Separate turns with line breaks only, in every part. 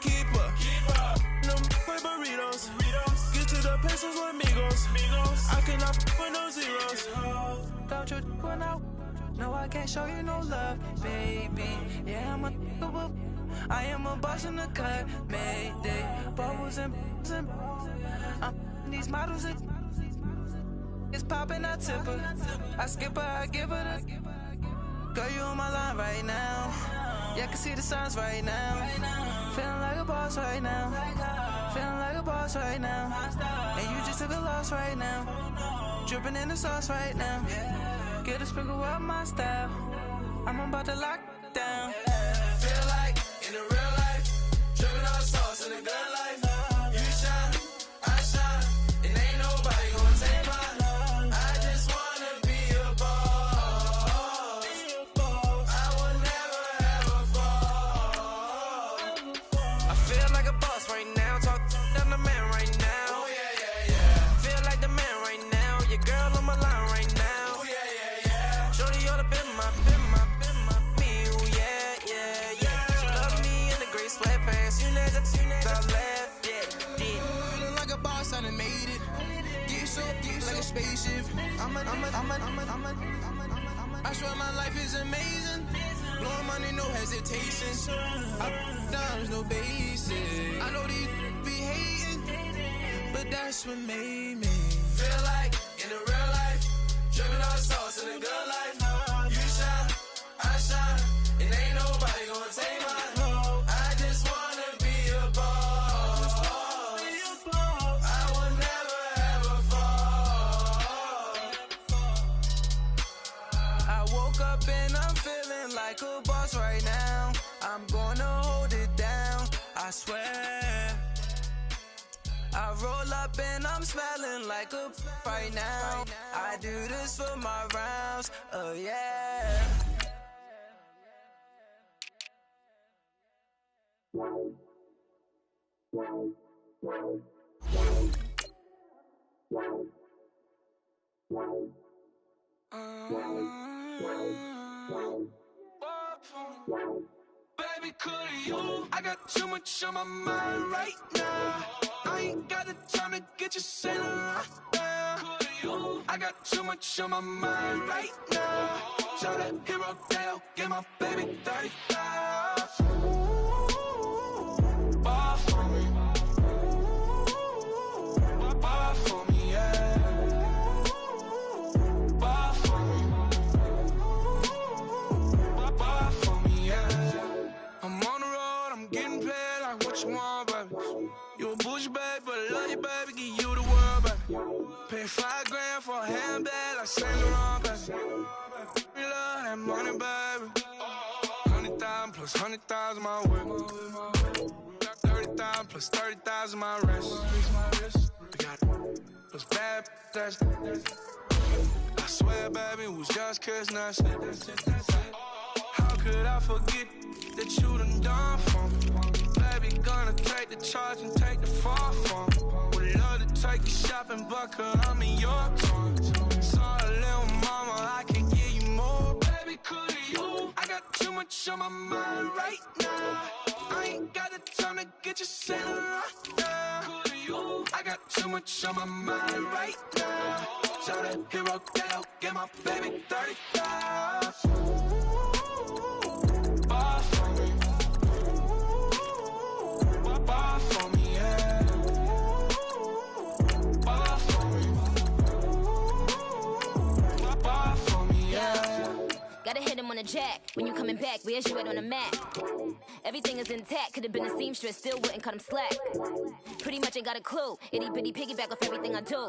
keeper. No with burritos. Get to the pesos with amigos. I cannot with no zeros.
Don't you run out? No, I can't show you no love, baby. Yeah, I am a boss in the cut, Mayday. Bubbles and I'm these models. It's popping, I tip her. I skip her, I give her the. Girl, you on my line right now. Yeah, I can see the signs right now. Feeling like a boss right now. Feeling like a boss right now. And you just took a loss right now. Dripping in the sauce right now. Get a sprinkle of my style. I'm about to lock down.
Feel like in the real life, dripping all sauce in the good life. You shine, I shine, and ain't nobody gonna take mine. I just wanna be a boss. I will never ever fall.
I feel like a boss right now. Talk to the man right now.
Oh yeah.
Feel like the man right now. Your girl on my line right now.
Oh yeah.
Shorty oughta been my, me, ooh yeah. She love me in the gray sweatpants. You never left, yeah.
Feeling like a boss, I done made it. Get so like a spaceship. I swear my life is amazing. Blowing money, no hesitation. Dimes, no basic. I know these be hating, but that's what made me feel like in the real life, dripping all sauce in the good life. You shine, I shine, and ain't nobody gonna take mine. I just wanna be a boss. I will never ever fall.
I woke up and I'm feeling like a boss right now. I'm gonna hold it down, I swear. I roll up and I'm smelling like a right now. I do this for my rounds, oh yeah.
Baby, could you? I got too much on my mind right now. I ain't got the time to get you sailing right now. I got too much on my mind right now. Tell that hero Dale, get my baby 35. Ball for me. Ball for me, yeah. Ball for me. Ball for me, yeah. I'm on the road, I'm getting paid like what you want, baby. You a bougie, baby, but I love you, baby, give you the world, baby. Pay $5 grand for a handbag like Saint Laurent, baby. We love that money, baby. 100,000 plus 100,000 my whip. 30,000 plus 30,000 my wrist. We got those bad, that's. I swear, baby, it was just kiss nothing. How could I forget that you done for me? Baby, gonna take the charge and take the fall from me. Would love to take you shopping, but I'm in your town. Sorry, little mama, I can give you more. Baby, could you? I got too much on my mind right now. I ain't got the time to get you sailing right now. Could you? I got too much on my mind right now. Tell that hero Dale, get my baby 35. Ball for me. Ball for me, yeah. Ball for me. Ball for me, yeah.
Gotta hit him on the jack. When you coming back, where's you at on the map? Everything is intact. Could've been a seamstress, still wouldn't cut him slack. Pretty much ain't got a clue. Itty bitty piggyback off everything I do.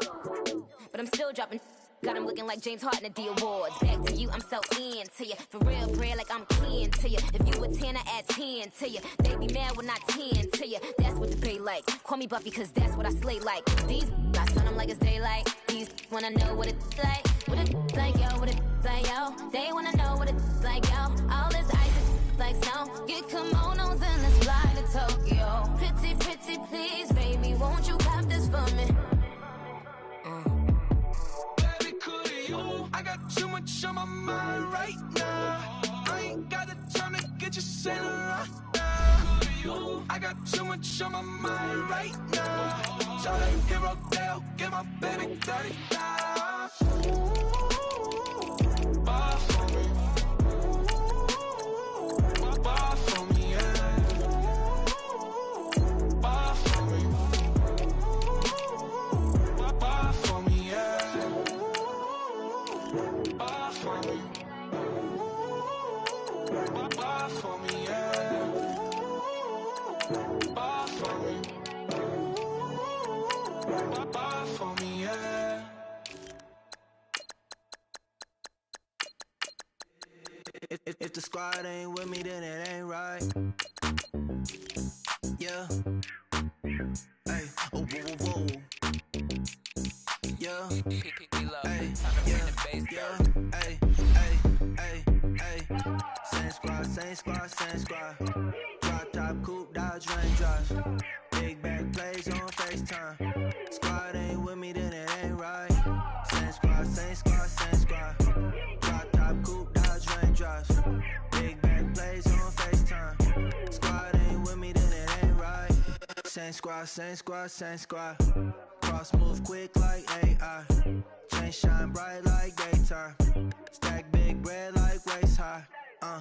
But I'm still dropping. Got him looking like James Harden at the awards. Back to you, I'm so into you. For real, bread, like I'm keen to you. If you a 10, I add 10 to you. They be mad when I 10 to you. That's what the pay like. Call me Buffy, cause that's what I slay like. These, I son them like it's daylight. These wanna know what it's like. What it's like, yo, what it's like, yo. They wanna know what it's like, yo. All this ice is like snow. Get kimonos and let's fly to Tokyo. Pretty, pretty, please, baby, won't you pop this for me?
I got too much on my mind right now. I ain't got the time to get you sailing right now. I got got too much on my mind right now. Tell that hero Dale, give my baby 30 now. Ball for me. Ball for me, yeah. Ball for me. Ball for me, yeah. Ball for me. Ball for me, yeah. Ball for me. Ball for me, yeah. If the squad ain't with me, then it ain't right. Yeah. Hey. Oh, whoa, whoa, whoa. Yeah. Hey. Yeah. Yeah. Hey. Hey. Hey. Hey. Same squad, same squad, same squad. Drop top, coupe, Dodge, Range drives. Big back plays on FaceTime. Squad ain't with me, then it ain't right. Same squad, same squad, same squad. Drop top, coupe, Dodge, Range drives. Big back plays on FaceTime. Squad ain't with me, then it ain't right. Same squad, same squad, same squad. Cross move quick like AI. Chain shine bright like daytime. Stack big bread like waist high. I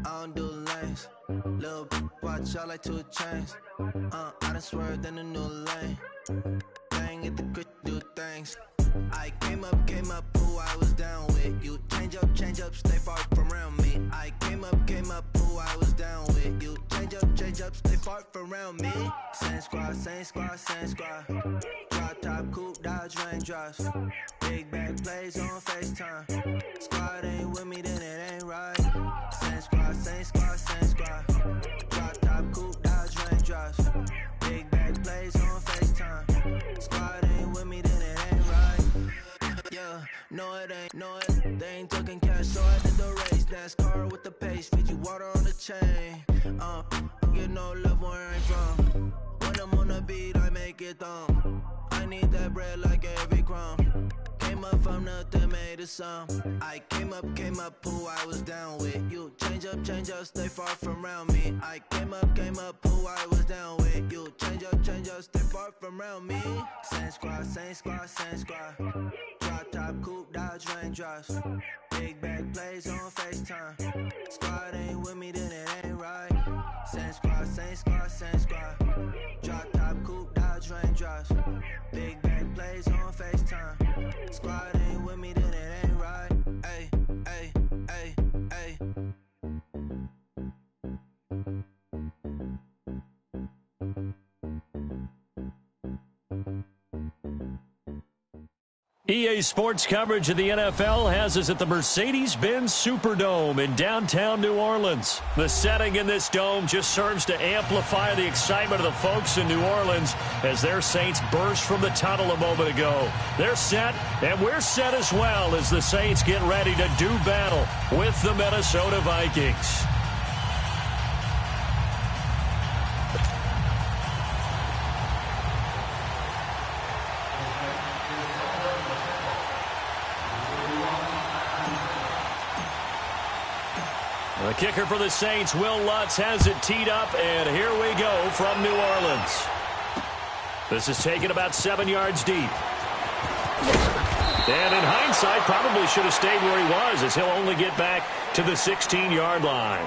don't do lanes. Little watch out like 2 chains. I done swerved in a new lane. Bang at the crit, do things. I came up, who I was down with. You change up, stay far from around me. I came up, who I was down with. You change up, stay far from around me. Same squad, same squad, same squad. Drop top, coupe, Dodge, Range drives. Big back plays on FaceTime. Squad ain't with me, then it ain't right. Same squad, same squad, same squad. Drop top, coupe, Dodge, Range drives. Big back plays on FaceTime. Squad ain't with me, then it ain't right. Yeah, no it ain't, they ain't talking cash, so I did the race. NASCAR with the pace, feed you water on the chain. Get no love where I ain't from. When I'm on the beat, I make it thumb. I need that bread like every crumb. Came up from nothing, made a sum. I came up, who I was down with. You change up, stay far from around me. I came up, who I was down with. You change up, stay far from around me. Same squad, same squad, same squad. Drop top, coupe, Dodge, Range drives. Big back plays on FaceTime. Squad ain't with me, then it ain't right. Same squad, same squad, same squad. Drop top, coupe, Dodge, Range drives. Big back plays on FaceTime. Squad ain't with me, then it ain't right. Ay, ay, ay, ay.
EA Sports coverage of the NFL has us at the Mercedes-Benz Superdome in downtown New Orleans. The setting in this dome just serves to amplify the excitement of the folks in New Orleans as their Saints burst from the tunnel a moment ago. They're set, and we're set as well as the Saints get ready to do battle with the Minnesota Vikings. The kicker for the Saints, Will Lutz, has it teed up, and here we go from New Orleans. This is taken about 7 yards deep. And in hindsight, probably should have stayed where he was, as he'll only get back to the 16-yard line.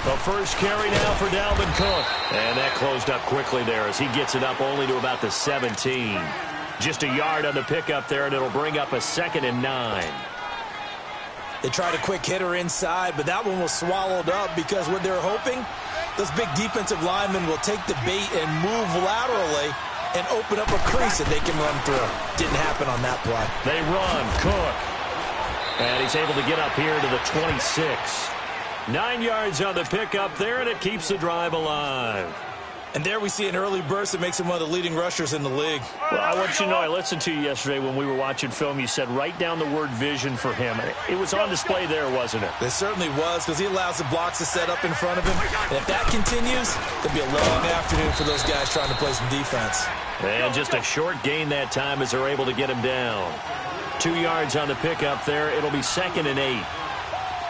The first carry now for Dalvin Cook. And that closed up quickly there as he gets it up only to about the 17. Just a yard on the pickup there, and it'll bring up a 2nd and 9.
They tried a quick hitter inside, but that one was swallowed up because what they're hoping, those big defensive linemen will take the bait and move laterally and open up a crease that they can run through. Didn't happen on that play.
They run. Cook. And he's able to get up here to the 26. 9 yards on the pickup there, and it keeps the drive alive.
And there we see an early burst that makes him one of the leading rushers in the league.
Well, I want you to know, I listened to you yesterday when we were watching film. You said write down the word vision for him. It was on display there, wasn't it?
It certainly was, because he allows the blocks to set up in front of him. And if that continues, it'll be a long afternoon for those guys trying to play some defense.
And just a short gain that time as they're able to get him down. 2 yards on the pickup there. It'll be 2nd and 8.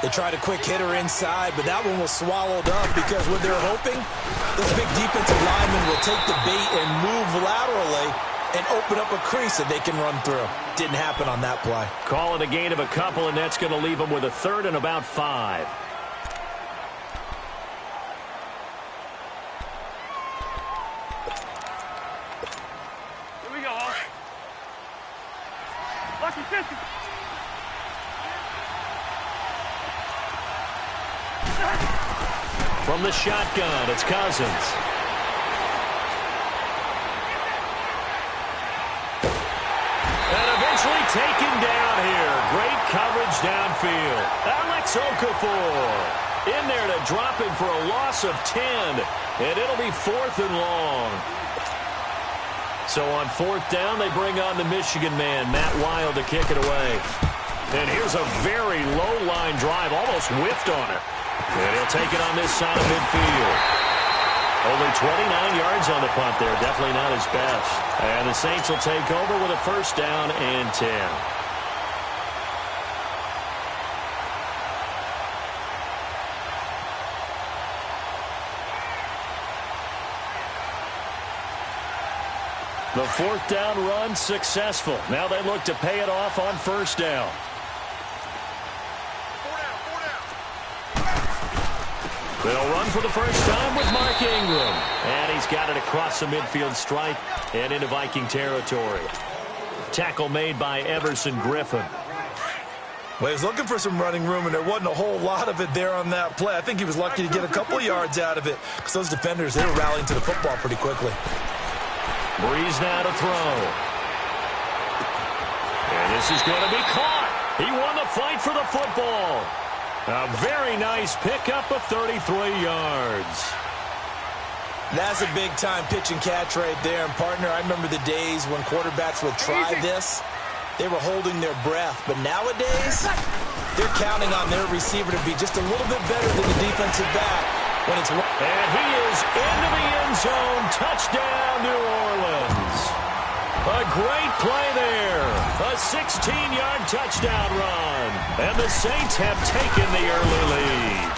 They tried a quick hitter inside, but that one was swallowed up because what they're hoping, this big defensive lineman will take the bait and move laterally and open up a crease that they can run through. Didn't happen on that play.
Call it a gain of a couple, and that's going to leave them with a 3rd and about 5.
Here we go. Lucky 50.
From the shotgun, it's Cousins. And eventually taken down here. Great coverage downfield. Alex Okafor in there to drop him for a loss of 10. And it'll be 4th and long. So on 4th down, they bring on the Michigan man, Matt Wild, to kick it away. And here's a very low-line drive, almost whiffed on it. And he'll take it on this side of midfield. Only 29 yards on the punt there. Definitely not his best. And the Saints will take over with a 1st down and 10. The 4th down run successful. Now they look to pay it off on 1st down. They'll run for the first time with Mark Ingram. And he's got it across the midfield stripe and into Viking territory. Tackle made by Everson Griffin.
Well, he was looking for some running room, and there wasn't a whole lot of it there on that play. I think he was lucky to get a couple yards out of it, because those defenders, they were rallying to the football pretty quickly.
Breeze now to throw. And this is going to be caught. He won the fight for the football. A very nice pickup of 33 yards.
That's a big-time pitch and catch right there. And, partner, I remember the days when quarterbacks would try this. They were holding their breath. But nowadays, they're counting on their receiver to be just a little bit better than the defensive back when it's...
And he is into the end zone. Touchdown, New Orleans. A great play there. A 16-yard touchdown run. And the Saints have taken the early lead.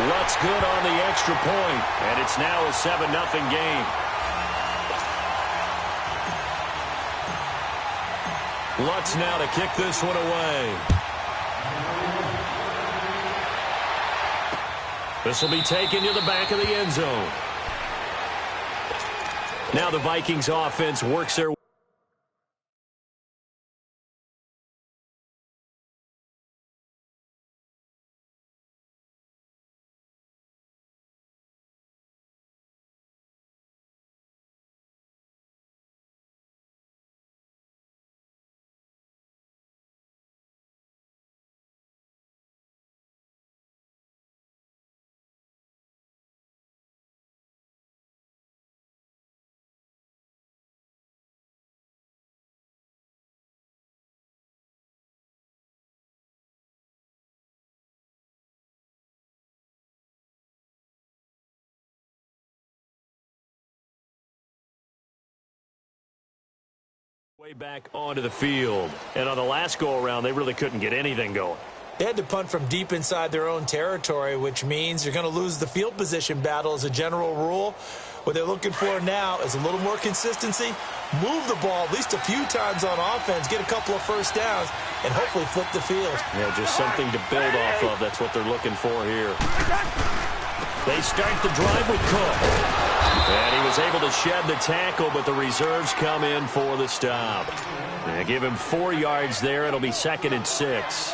Lutz good on the extra point. And it's now a 7-0 game. Lutz now to kick this one away. This will be taken to the back of the end zone. Now the Vikings offense works their way back onto the field. And on the last go-around, they really couldn't get anything going.
They had to punt from deep inside their own territory, which means you're going to lose the field position battle as a general rule. What they're looking for now is a little more consistency, move the ball at least a few times on offense, get a couple of first downs, and hopefully flip the field.
Yeah, just something to build off of. That's what they're looking for here. They start the drive with Cook. And he was able to shed the tackle, but the reserves come in for the stop. They give him 4 yards there. It'll be 2nd and 6.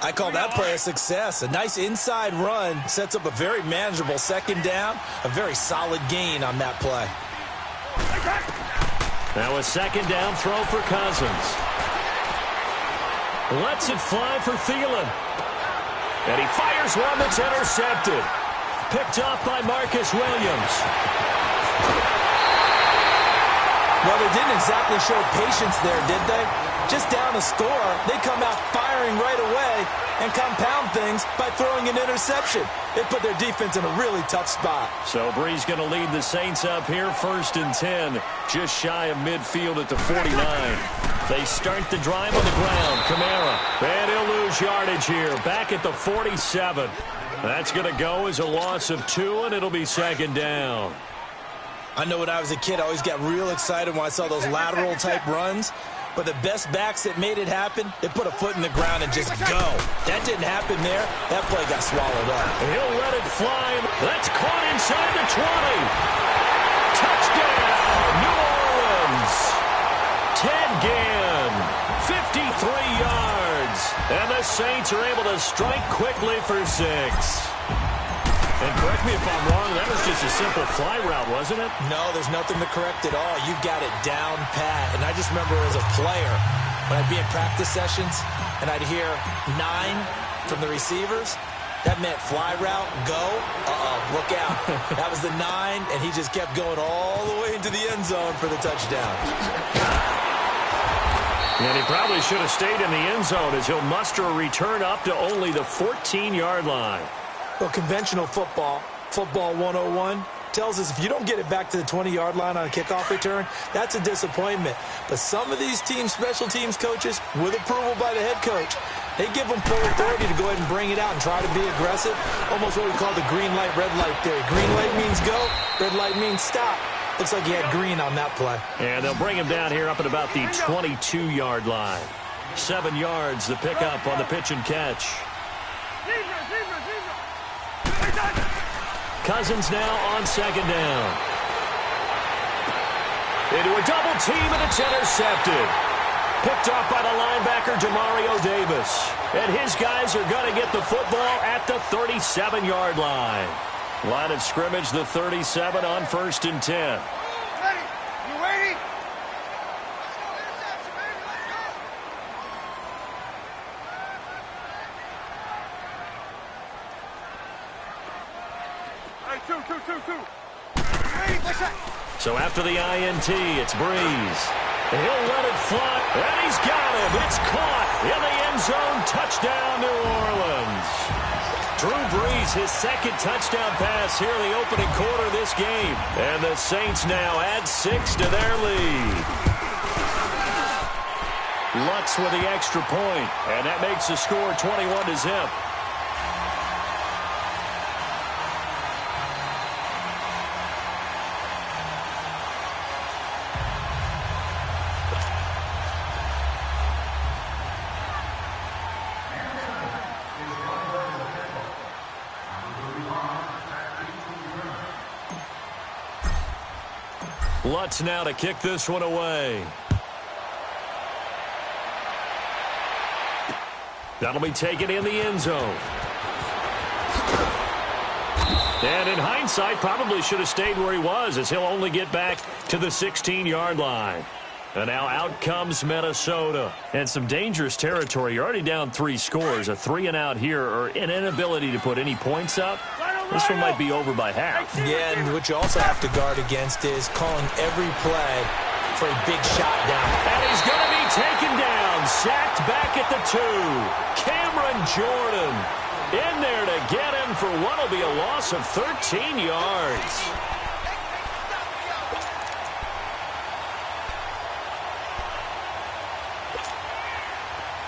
I call that play a success. A nice inside run sets up a very manageable 2nd down. A very solid gain on that play.
Now a 2nd down throw for Cousins. Lets it fly for Thielen. And he fires one that's intercepted. picked off by Marcus Williams.
Well, they didn't exactly show patience there, did they? Just down a score, they come out firing right away and compound things by throwing an interception. It put their defense in a really tough spot.
So Bree's going to lead the Saints up here 1st and 10, just shy of midfield at the 49. They start the drive on the ground. Kamara, and he'll lose yardage here, back at the 47. That's going to go as a loss of 2, and it'll be 2nd down.
I know when I was a kid, I always got real excited when I saw those lateral-type runs. But the best backs that made it happen, they put a foot in the ground and just go. That didn't happen there. That play got swallowed up.
He'll let it fly. That's caught inside the 20. Touchdown, New Orleans. Ted Ginn, 53 yards. And the Saints are able to strike quickly for 6. And correct me if I'm wrong, that was just a simple fly route, wasn't it?
No, there's nothing to correct at all. You've got it down pat. And I just remember as a player, when I'd be in practice sessions and I'd hear 9 from the receivers, that meant fly route, go, look out. That was the 9, and he just kept going all the way into the end zone for the touchdown.
And he probably should have stayed in the end zone as he'll muster a return up to only the 14-yard line.
Well, conventional football 101, tells us if you don't get it back to the 20-yard line on a kickoff return, that's a disappointment. But some of these teams, special teams coaches, with approval by the head coach, they give them full authority to go ahead and bring it out and try to be aggressive. Almost what we call the green light, red light theory. Green light means go, red light means stop. Looks like he had green on that play.
And they'll bring him down here up at about the 22-yard line. 7 yards, the pickup on the pitch and catch. Cousins now on 2nd down. Into a double team, and it's intercepted. Picked off by the linebacker, Demario Davis. And his guys are going to get the football at the 37-yard line. Line of scrimmage, the 37 on 1st and 10.
Ready? You ready? Hey, two.
So after the INT, it's Breeze. And he'll let it fly, and he's got him. It's caught in the end zone. Touchdown, New Orleans. Drew Brees, his 2nd touchdown pass here in the opening quarter of this game. And the Saints now add 6 to their lead. Lutz with the extra point, and that makes the score 21-0. Lutz now to kick this one away. That'll be taken in the end zone. And in hindsight, probably should have stayed where he was, as he'll only get back to the 16-yard line. And now out comes Minnesota. And some dangerous territory. You're already down 3 scores. A 3-and-out here, or an inability to put any points up. This one might be over by half.
Yeah, and what you also have to guard against is calling every play for a big shot down.
And he's going to be taken down. Sacked back at the 2. Cameron Jordan in there to get him for what will be a loss of 13 yards.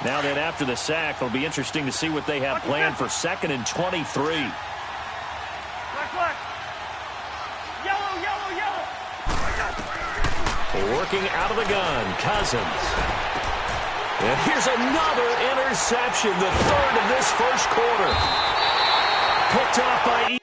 Now then, after the sack, it'll be interesting to see what they have planned for 2nd and 23. Working out of the gun, Cousins. And here's another interception, the 3rd of this first quarter. Picked off by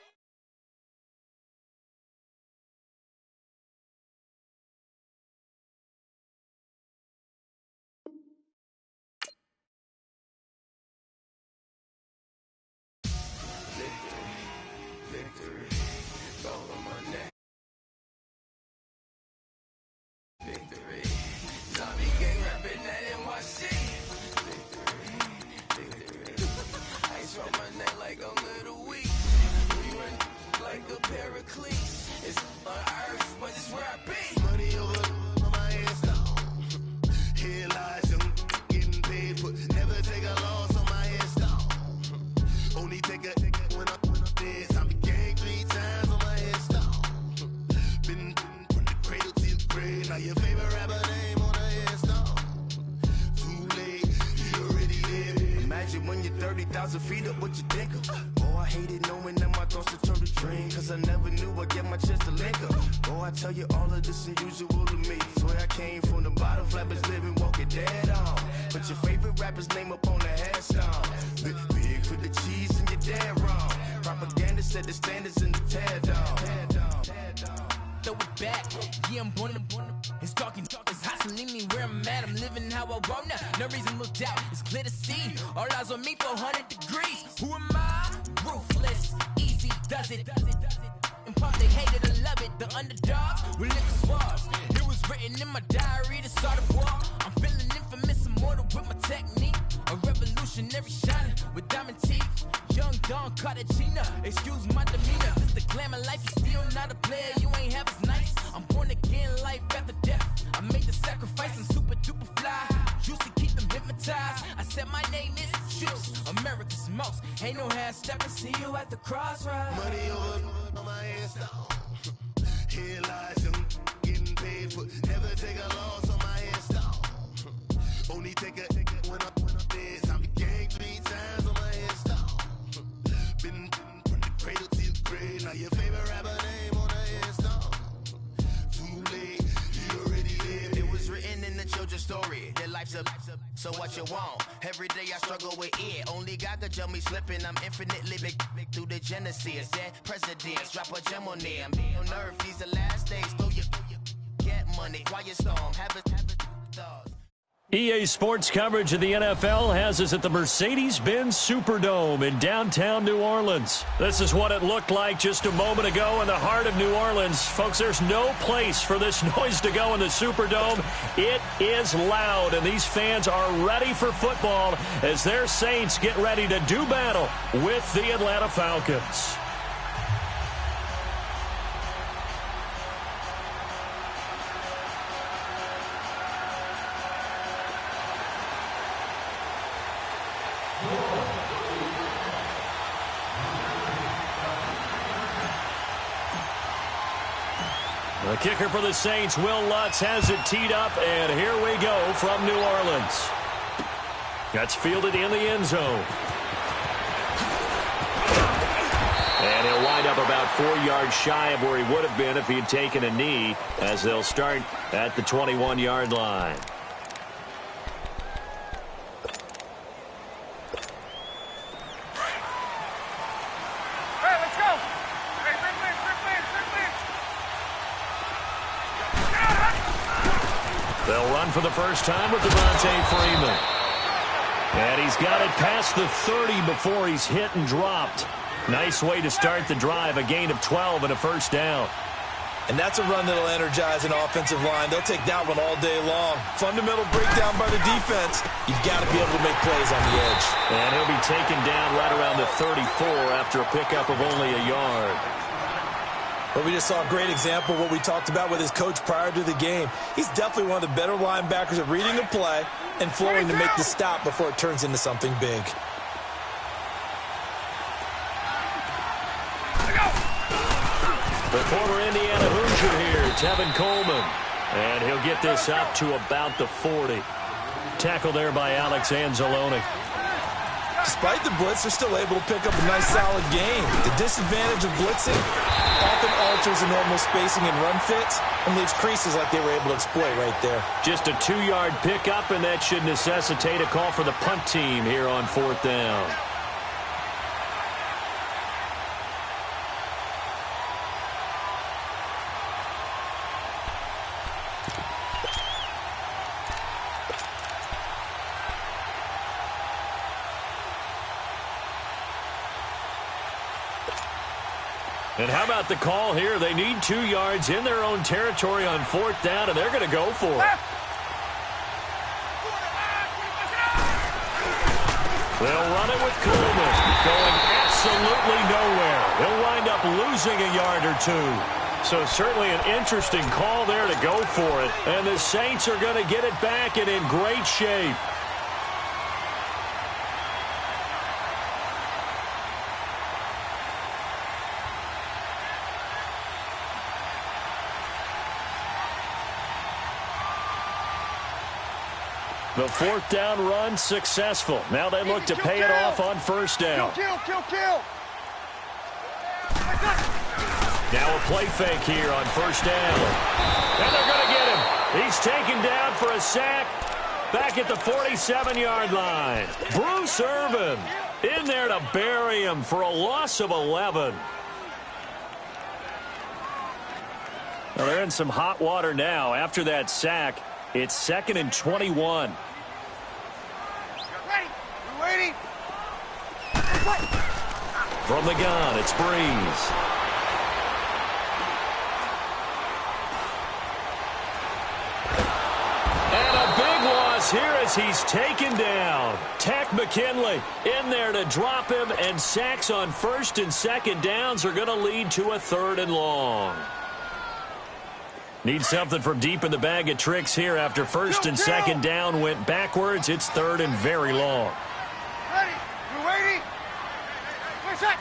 30,000 feet up, what you think of? Oh, I hated knowing that my thoughts would turn to dream, cause I never knew I'd get my chance to link up. Oh, I tell you all of this unusual to me. Swear I came from the bottom, flappers living, walking dead on. Put your favorite rapper's name up on the headstone. Big for the cheese and you're dead wrong. Propaganda set the standards in the tear down.
Throw it back, yeah, I'm born to it's talking, it's hustling me where I'm at. I'm living how I want now. No reason to look out, it's clear to see. All eyes on me for 100 degrees. Who am I? Ruthless, easy does it. And pop, they hate it, I love it. The underdogs will lick the swabs. It was written in my diary to start a war. I'm feeling infamous, immortal with my technique. A revolutionary shining with diamond teeth. Young Don Cartagena, excuse my demeanor. This the glamour life, you still not a player. You ain't half as nice. I'm born again, life after death. I made the sacrifice, I'm super duper fly. Used to keep them hypnotized. I said my name is Juice, America's most. Ain't no half stepping. See you at the crossroads.
Money over on my headstone. Here lies him getting paid for. Never take a loss on my headstone. Only take a when I'm dead. I be gang 3 times on my headstone. Been from the cradle to the grave. Now your favorite rapper name on the headstone. Too late, you already lived. It was written in the children's story. Their life's a so what you want? Every day I struggle with it. Only God could tell me slipping. I'm infinitely big through the genesis. Dead presidents drop a gem on them. On earth, these the last days. Throw your get money. Quiet storm. Have it thoughts.
EA Sports coverage of the NFL has us at the Mercedes-Benz Superdome in downtown New Orleans. This is what it looked like just a moment ago in the heart of New Orleans. Folks, there's no place for this noise to go in the Superdome. It is loud, and these fans are ready for football as their Saints get ready to do battle with the Atlanta Falcons. The kicker for the Saints, Will Lutz, has it teed up, and here we go from New Orleans. That's fielded in the end zone. And he'll wind up about 4 yards shy of where he would have been if he had taken a knee, as they'll start at the 21-yard line. They'll run for the first time with Devontae Freeman. And he's got it past the 30 before he's hit and dropped. Nice way to start the drive, a gain of 12 and a first down.
And that's a run that'll energize an offensive line. They'll take that one all day long. Fundamental breakdown by the defense. You've got to be able to make plays on the edge.
And he'll be taken down right around the 34 after a pickup of only a yard.
But we just saw a great example of what we talked about with his coach prior to the game. He's definitely one of the better linebackers at reading a play and flowing to make the stop before it turns into something big.
The former Indiana Hoosier here, Tevin Coleman. And he'll get this up to about the 40. Tackle there by Alex Anzalone.
Despite the blitz, they're still able to pick up a nice, solid gain. The disadvantage of blitzing often alters the normal spacing and run fits and leaves creases like they were able to exploit right there.
Just a 2-yard pickup, and that should necessitate a call for the punt team here on 4th down. And how about the call here? They need 2 yards in their own territory on 4th down, and they're going to go for it. They'll run it with Coleman, going absolutely nowhere. He'll wind up losing a yard or 2. So certainly an interesting call there to go for it. And the Saints are going to get it back and in great shape. The The fourth down run successful. Now they look to pay it off on first down.
Kill.
Now a play fake here on first down. And they're going to get him. He's taken down for a sack back at the 47-yard line. Bruce Irvin in there to bury him for a loss of 11. Well, they're in some hot water now. After that sack, it's 2nd and 21.
Ready? You waiting?
From the gun, it's Breeze. And a big loss here as he's taken down. Tech McKinley in there to drop him, and sacks on first and second downs are going to lead to a 3rd and long. Need something from deep in the bag of tricks here after first and second down went backwards. It's 3rd and very long.
Ready? You waiting? Where's that?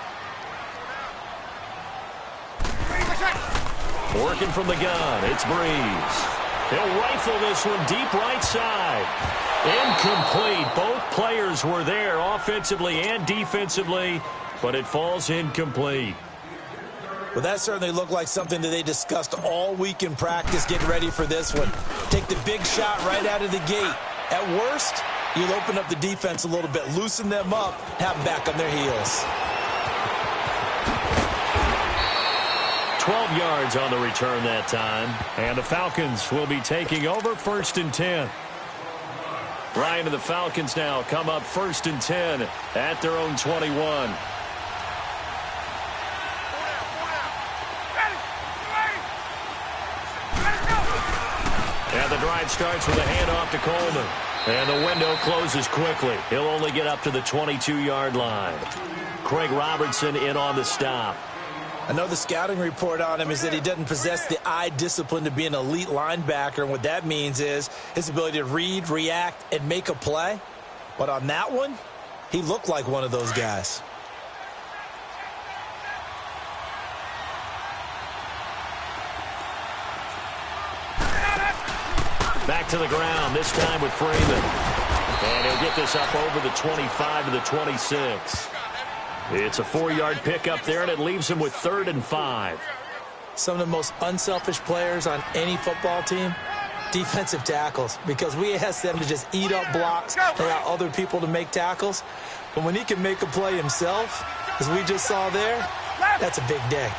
Working from the gun, it's Breeze. He'll rifle this one deep right side. Incomplete. Both players were there offensively and defensively, but it falls incomplete.
Well, that certainly looked like something that they discussed all week in practice getting ready for this one. Take the big shot right out of the gate. At worst, you'll open up the defense a little bit, loosen them up, have them back on their heels.
12 yards on the return that time. And the Falcons will be taking over 1st and 10. Ryan and the Falcons now come up 1st and 10 at their own 21. And the drive starts with a handoff to Coleman. And the window closes quickly. He'll only get up to the 22-yard line. Craig Robertson in on the stop.
I know the scouting report on him is that he doesn't possess the eye discipline to be an elite linebacker, and what that means is his ability to read, react, and make a play. But on that one, he looked like one of those guys.
Back to the ground, this time with Freeman. And he'll get this up over the 25 to the 26. It's a 4-yard pickup there, and it leaves him with 3rd and 5.
Some of the most unselfish players on any football team, defensive tackles, because we ask them to just eat up blocks and allow other people to make tackles. But when he can make a play himself, as we just saw there, that's a big day.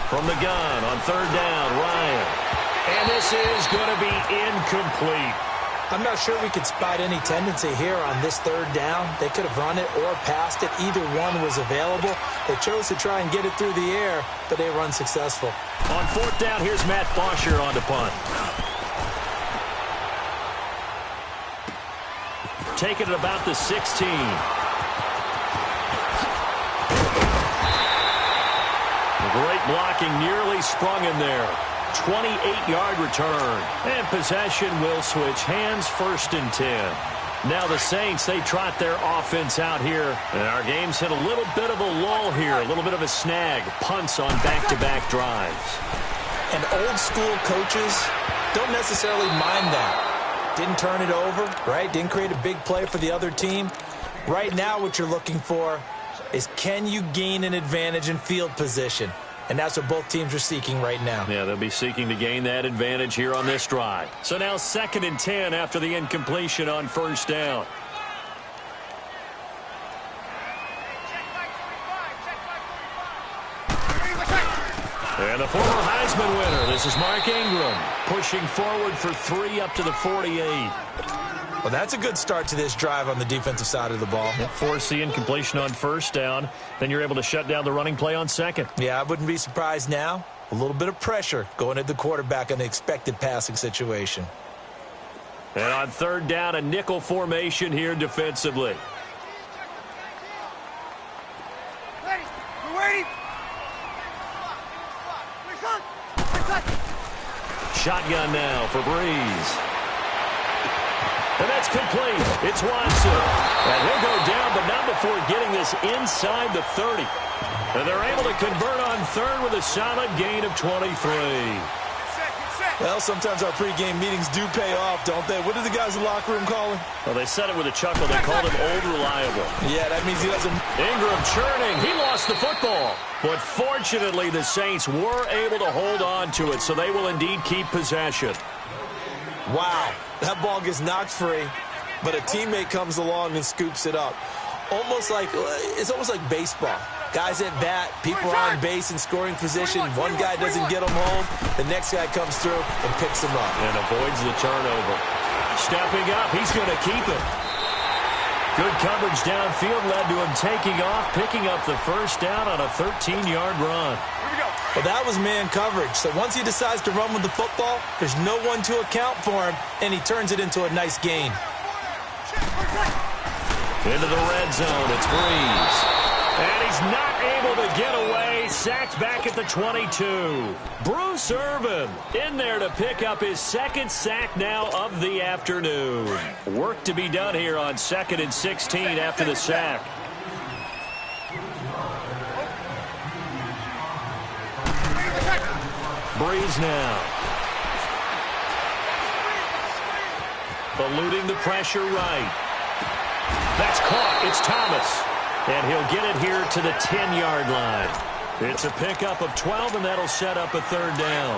From the gun on 3rd down, Ryan. And this is going to be incomplete.
I'm not sure we could spot any tendency here on this 3rd down. They could have run it or passed it. Either one was available. They chose to try and get it through the air, but they were unsuccessful.
On 4th down, here's Matt Bosher on the punt. Taking it about the 16. Great blocking, nearly sprung him there. 28-yard return. And possession will switch hands, 1st and 10. Now the Saints, they trot their offense out here. And our game's hit a little bit of a lull here, a little bit of a snag. Punts on back-to-back drives.
And old school coaches don't necessarily mind that. Didn't turn it over, right? Didn't create a big play for the other team. Right now what you're looking for is, can you gain an advantage in field position? And that's what both teams are seeking right now.
Yeah, they'll be seeking to gain that advantage here on this drive. So now 2nd and 10 after the incompletion on 1st down. And the former Heisman winner, this is Mark Ingram, pushing forward for 3 up to the 48.
Well, that's a good start to this drive on the defensive side of the ball.
Force the incompletion on 1st down. Then you're able to shut down the running play on 2nd.
Yeah, I wouldn't be surprised now. A little bit of pressure going at the quarterback in the expected passing situation.
And on 3rd down, a nickel formation here defensively.
Ready? You waiting?
Shotgun now for Breeze. And that's complete. It's Watson. And he'll go down, but not before getting this inside the 30. And they're able to convert on 3rd with a solid gain of 23.
Get set, get set.
Well, sometimes our pregame meetings do pay off, don't they? What do the guys in the locker room call him?
Well, they said it with a chuckle. They called him Old Reliable.
Yeah, that means he doesn't...
Ingram churning. He lost the football. But fortunately, the Saints were able to hold on to it, so they will indeed keep possession.
Wow, that ball gets knocked free, but a teammate comes along and scoops it up. It's almost like baseball. Guys at bat, people are on base in scoring position. One guy doesn't get them home. The next guy comes through and picks him up.
And avoids the turnover. Stepping up, he's going to keep it. Good coverage downfield led to him taking off, picking up the first down on a 13-yard run.
Well, that was man coverage. So once he decides to run with the football, there's no one to account for him, and he turns it into a nice gain.
Into the red zone, it's Breeze. And he's not able to get away. Sacked back at the 22. Bruce Irvin in there to pick up his second sack now of the afternoon. Work to be done here on 2nd and 16 after the sack. Breeze now. Eluding the pressure right. That's caught. It's Thomas. And he'll get it here to the 10-yard line. It's a pickup of 12, and that'll set up a third down.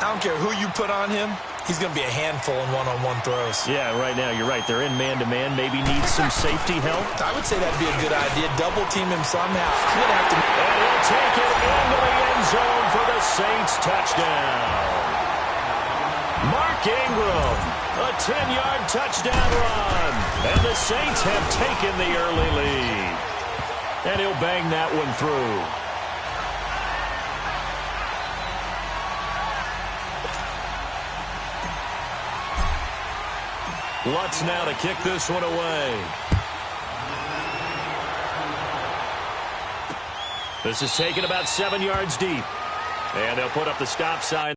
I don't care who you put on him. He's going to be a handful in one-on-one throws.
Yeah, right now, you're right. They're in man-to-man. Maybe needs some safety help.
I would say that'd be a good idea. Double-team him somehow. He's going to have to...
And he'll take it into the end zone for the Saints touchdown. Mark Ingram, a 10-yard touchdown run. And the Saints have taken the early lead. And he'll bang that one through. Lutz now to kick this one away. This is taken about 7 yards deep. And they'll put up the stop sign.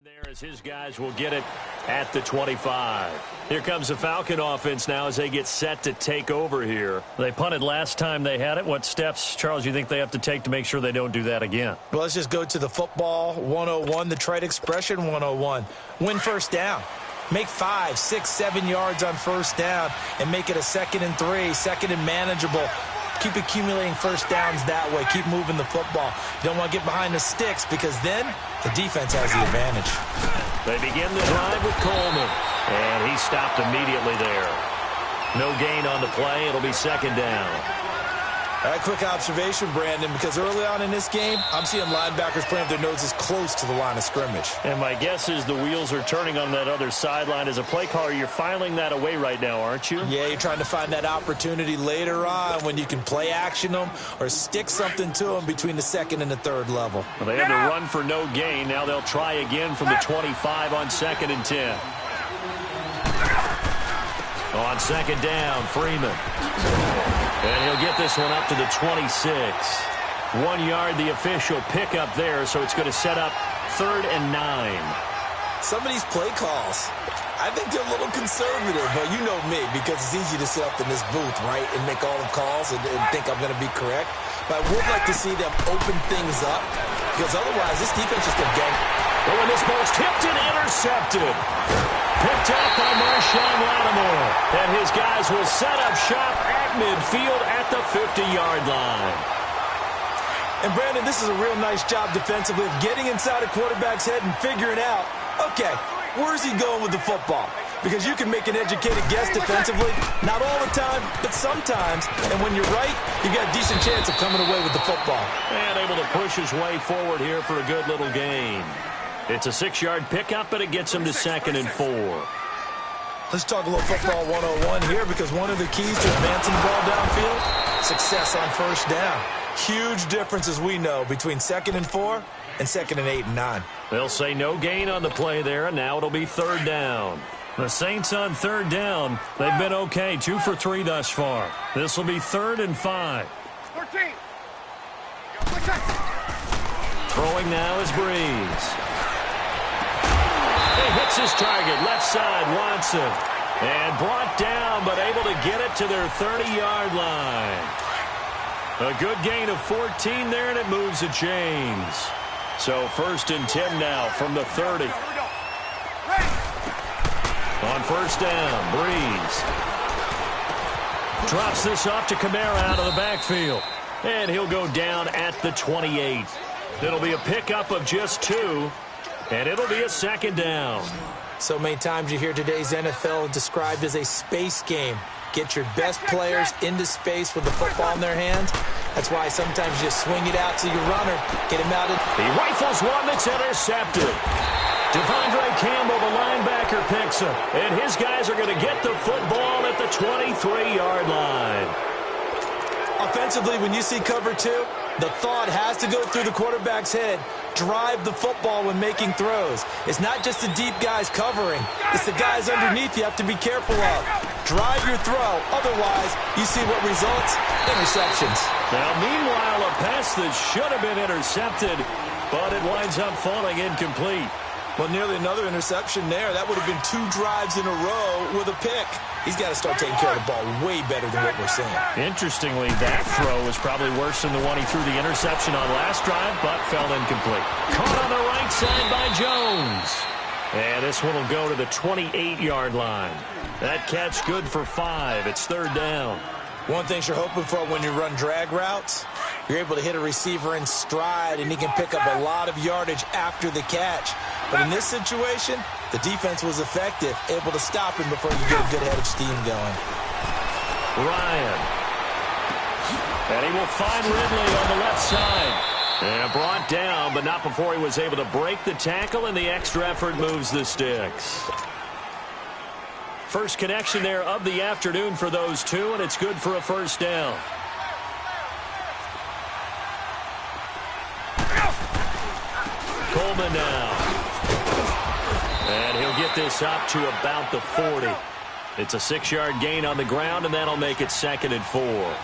There as his guys will get it at the 25. Here comes the Falcon offense now as they get set to take over here. They punted last time they had it. What steps, Charles, you think they have to take to make sure they don't do that again?
Well, let's just go to the football 101, the trade expression 101. Win first down. Make 5, 6, 7 yards on first down and make it a 2nd and 3, 2nd and manageable. Keep accumulating first downs that way. Keep moving the football. You don't want to get behind the sticks because then the defense has the advantage.
They begin the drive with Coleman. And he stopped immediately there. No gain on the play. It'll be 2nd down.
All right, quick observation, Brandon, because early on in this game, I'm seeing linebackers playing their noses close to the line of scrimmage.
And my guess is the wheels are turning on that other sideline. As a play caller, you're filing that away right now, aren't you?
Yeah, you're trying to find that opportunity later on when you can play action them or stick something to them between the 2nd and the 3rd level.
Well, they had to run for no gain. Now they'll try again from the 25 on 2nd and 10. On 2nd down, Freeman. And he'll get this one up to the 26. 1 yard, the official pickup there, so it's going to set up 3rd and 9.
Some of these play calls, I think they're a little conservative, but you know me, because it's easy to sit up in this booth, right, and make all the calls and think I'm going to be correct. But I would like to see them open things up, because otherwise this defense just gets ganked.
Oh, and this ball's tipped and intercepted. Picked up by Marshawn Lattimore. And his guys will set up shop at midfield at the 50-yard line.
And, Brandon, this is a real nice job defensively of getting inside a quarterback's head and figuring out, okay, where's he going with the football? Because you can make an educated guess defensively, not all the time, but sometimes. And when you're right, you got a decent chance of coming away with the football.
And able to push his way forward here for a good little gain. It's a 6-yard pickup, but it gets him to 2nd and 4.
Let's talk a little football 101 here, because one of the keys to advancing the ball downfield, success on first down. Huge difference, as we know, between 2nd and 4 and 2nd and 8 and 9.
They'll say no gain on the play there, and now it'll be 3rd down. The Saints on 3rd down. They've been okay, 2 for 3 thus far. This will be 3rd and 5.
13.
Throwing now is Breeze. He hits his target, left side, Watson. And brought down, but able to get it to their 30-yard line. A good gain of 14 there, and it moves the chains. So 1st and 10 now from the 30. On 1st down, Breeze. Drops this off to Kamara out of the backfield. And he'll go down at the 28. It'll be a pickup of just 2. And it'll be a 2nd down.
So many times you hear today's NFL described as a space game. Get your best players into space with the football in their hands. That's why sometimes you just swing it out to your runner, get him out.
He rifles one that's intercepted. Devondre Campbell, the linebacker, picks him. And his guys are going to get the football at the 23-yard line.
Offensively, when you see cover 2, the thought has to go through the quarterback's head. Drive the football when making throws. It's not just the deep guys covering. It's the guys underneath you have to be careful of. Drive your throw. Otherwise, you see what results? Interceptions.
Now, meanwhile, a pass that should have been intercepted, but it winds up falling incomplete.
Well, nearly another interception there. That would have been 2 drives in a row with a pick. He's got to start taking care of the ball way better than what we're seeing.
Interestingly, that throw was probably worse than the one he threw the interception on last drive, but fell incomplete. Caught on the right side by Jones. And this one will go to the 28-yard line. That catch good for 5. It's 3rd down.
One thing you're hoping for when you run drag routes, you're able to hit a receiver in stride, and he can pick up a lot of yardage after the catch. But in this situation, the defense was effective, able to stop him before you get a good head of steam going.
Ryan. And he will find Ridley on the left side. And brought down, but not before he was able to break the tackle, and the extra effort moves the sticks. First connection there of the afternoon for those 2, and it's good for a 1st down. Coleman now. And he'll get this up to about the 40. It's a 6-yard gain on the ground, and that'll make it 2nd and 4.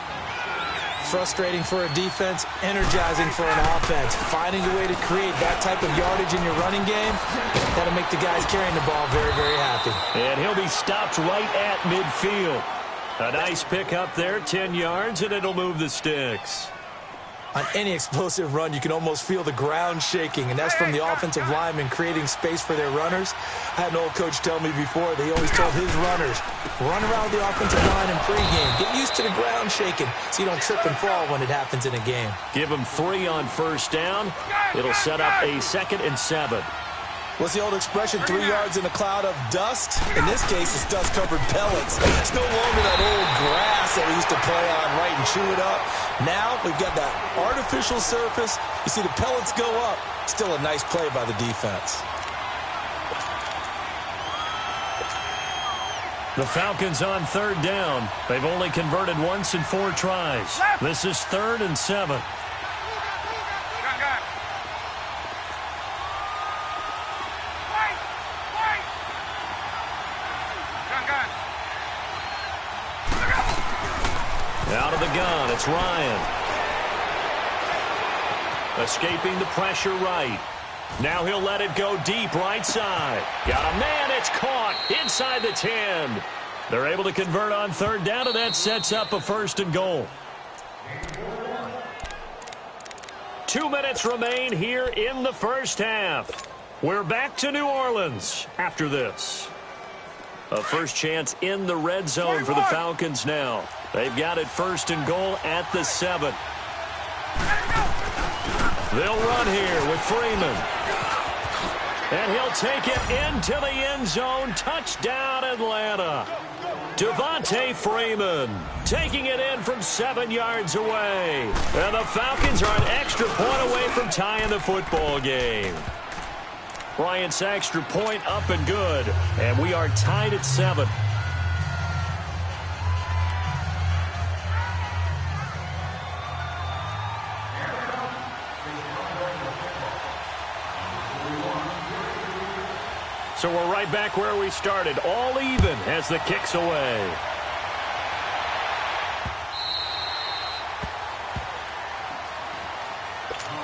Frustrating for a defense, energizing for an offense. Finding a way to create that type of yardage in your running game, that'll make the guys carrying the ball very, very happy.
And he'll be stopped right at midfield. A nice pick up there, 10 yards, and it'll move the sticks.
On any explosive run, you can almost feel the ground shaking, and that's from the offensive linemen creating space for their runners. I had an old coach tell me before that he always told his runners, run around the offensive line in pregame. Get used to the ground shaking so you don't trip and fall when it happens in a game.
Give them 3 on 1st down. It'll set up a 2nd and 7.
What's the old expression, 3 yards in a cloud of dust? In this case, it's dust-covered pellets. It's no longer that old grass that we used to play on, right, and chew it up. Now we've got that artificial surface. You see the pellets go up. Still a nice play by the defense.
The Falcons on 3rd down. They've only converted once in 4 tries. This is 3rd and 7. Out of the gun, it's Ryan. Escaping the pressure right. Now he'll let it go deep right side. Got a man, it's caught inside the 10. They're able to convert on 3rd down, and that sets up a 1st and goal. 2 minutes remain here in the first half. We're back to New Orleans after this. A first chance in the red zone for the Falcons now. They've got it 1st and goal at the 7. They'll run here with Freeman. And he'll take it into the end zone. Touchdown, Atlanta. Devontae Freeman taking it in from 7 yards away. And the Falcons are an extra point away from tying the football game. Bryant's extra point up and good. And we are tied at 7. So we're right back where we started, all even as the kick's away.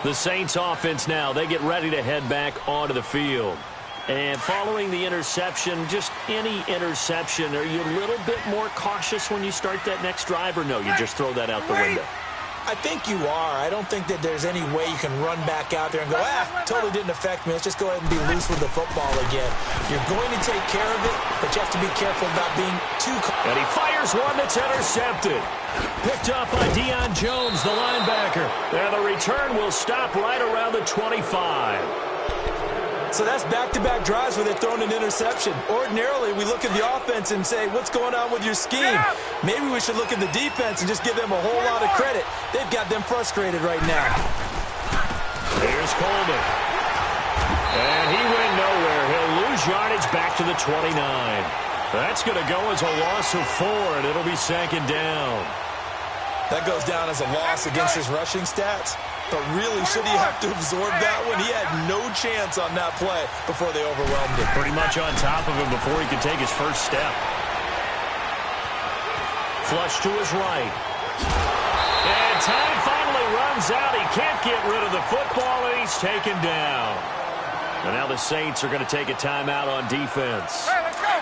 The Saints offense now, they get ready to head back onto the field. And following the interception, just any interception, are you a little bit more cautious when you start that next drive, or no, you just throw that out the window?
I think you are. I don't think that there's any way you can run back out there and go, totally didn't affect me. Let's just go ahead and be loose with the football again. You're going to take care of it, but you have to be careful about being too...
And he fires one that's intercepted. Picked up by Deion Jones, the linebacker. And the return will stop right around the 25.
So that's back-to-back drives where they're throwing an interception. Ordinarily, we look at the offense and say, what's going on with your scheme? Maybe we should look at the defense and just give them a whole lot of credit. They've got them frustrated right now.
Here's Coleman. And he went nowhere. He'll lose yardage back to the 29. That's going to go as a loss of 4, and it'll be 2nd down.
That goes down as a loss against his rushing stats. But really, should he have to absorb that one? He had no chance on that play before they overwhelmed him.
Pretty much on top of him before he could take his first step. Flush to his right. And time finally runs out. He can't get rid of the football, and he's taken down. And now the Saints are going to take a timeout on defense,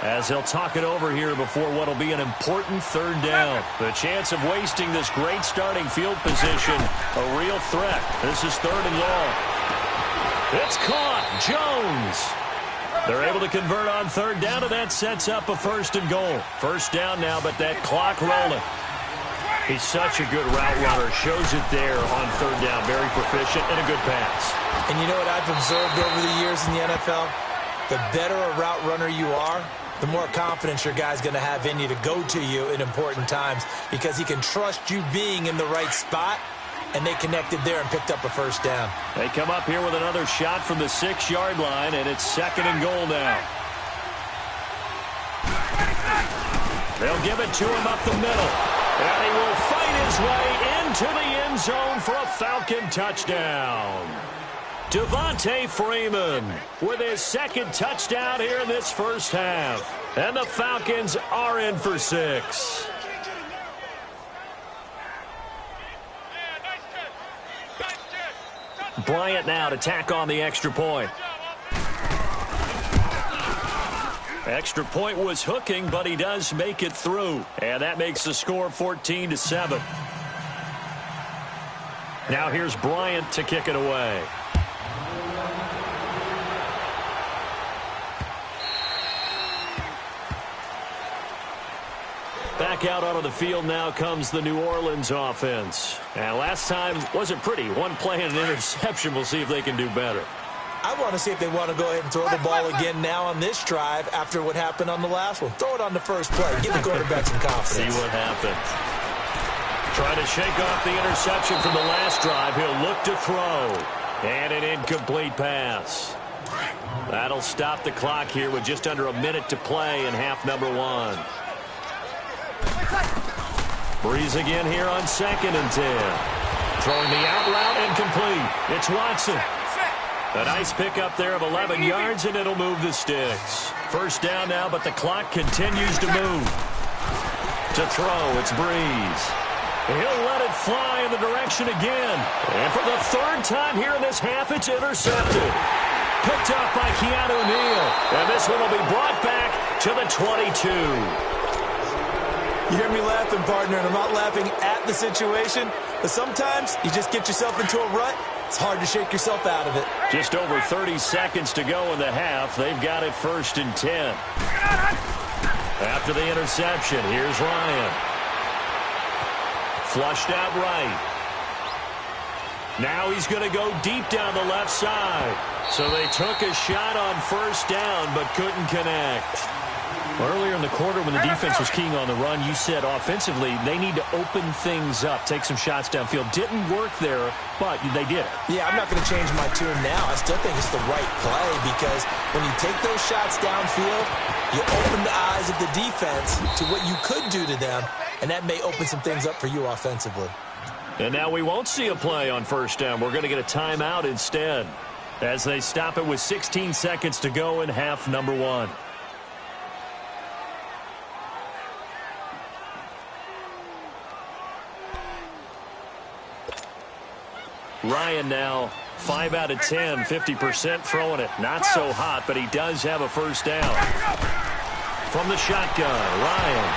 as they'll talk it over here before what will be an important 3rd down. The chance of wasting this great starting field position, a real threat. This is 3rd and long. It's caught. Jones. They're able to convert on 3rd down, and that sets up a 1st and goal. 1st down now, but that clock rolling. He's such a good route runner. Shows it there on 3rd down. Very proficient and a good pass.
And you know what I've observed over the years in the NFL? The better a route runner you are, the more confidence your guy's going to have in you to go to you in important times, because he can trust you being in the right spot, and they connected there and picked up a 1st down.
They come up here with another shot from the 6-yard line, and it's 2nd and goal now. They'll give it to him up the middle. And he will fight his way into the end zone for a Falcon touchdown. Devontae Freeman with his 2nd touchdown here in this first half. And the Falcons are in for 6. Bryant now to tack on the extra point. Extra point was hooking, but he does make it through. And that makes the score 14-7. Now here's Bryant to kick it away. Back out onto the field now comes the New Orleans offense. And last time wasn't pretty. One play and an interception. We'll see if they can do better.
I want to see if they want to go ahead and throw the ball again now on this drive after what happened on the last one. Throw it on the first play. Give the quarterback some confidence.
See what happens. Trying to shake off the interception from the last drive. He'll look to throw. And an incomplete pass. That'll stop the clock here with just under a minute to play in half number 1. Breeze again here on 2nd and 10. Throwing the out route incomplete. It's Watson. A nice pickup there of 11 yards, and it'll move the sticks. 1st down now, but the clock continues to move. To throw, it's Breeze. He'll let it fly in the direction again. And for the 3rd time here in this half, it's intercepted. Picked up by Keanu Neal. And this one will be brought back to the 22.
You hear me laughing, partner, and I'm not laughing at the situation, but sometimes you just get yourself into a rut It's hard to shake yourself out of it.
Just over 30 seconds to go in the half. They've got it 1st and 10. After the interception, here's Ryan. Flushed out right. Now he's going to go deep down the left side. So they took a shot on 1st down but couldn't connect. Earlier in the quarter when the defense was keying on the run, you said offensively they need to open things up, take some shots downfield. Didn't work there, but they did it.
Yeah, I'm not going to change my tune now. I still think it's the right play because when you take those shots downfield, you open the eyes of the defense to what you could do to them, and that may open some things up for you offensively.
And now we won't see a play on 1st down. We're going to get a timeout instead as they stop it with 16 seconds to go in half number 1. Ryan now 5 out of 10, 50% throwing it. Not so hot, but he does have a 1st down. From the shotgun, Ryan.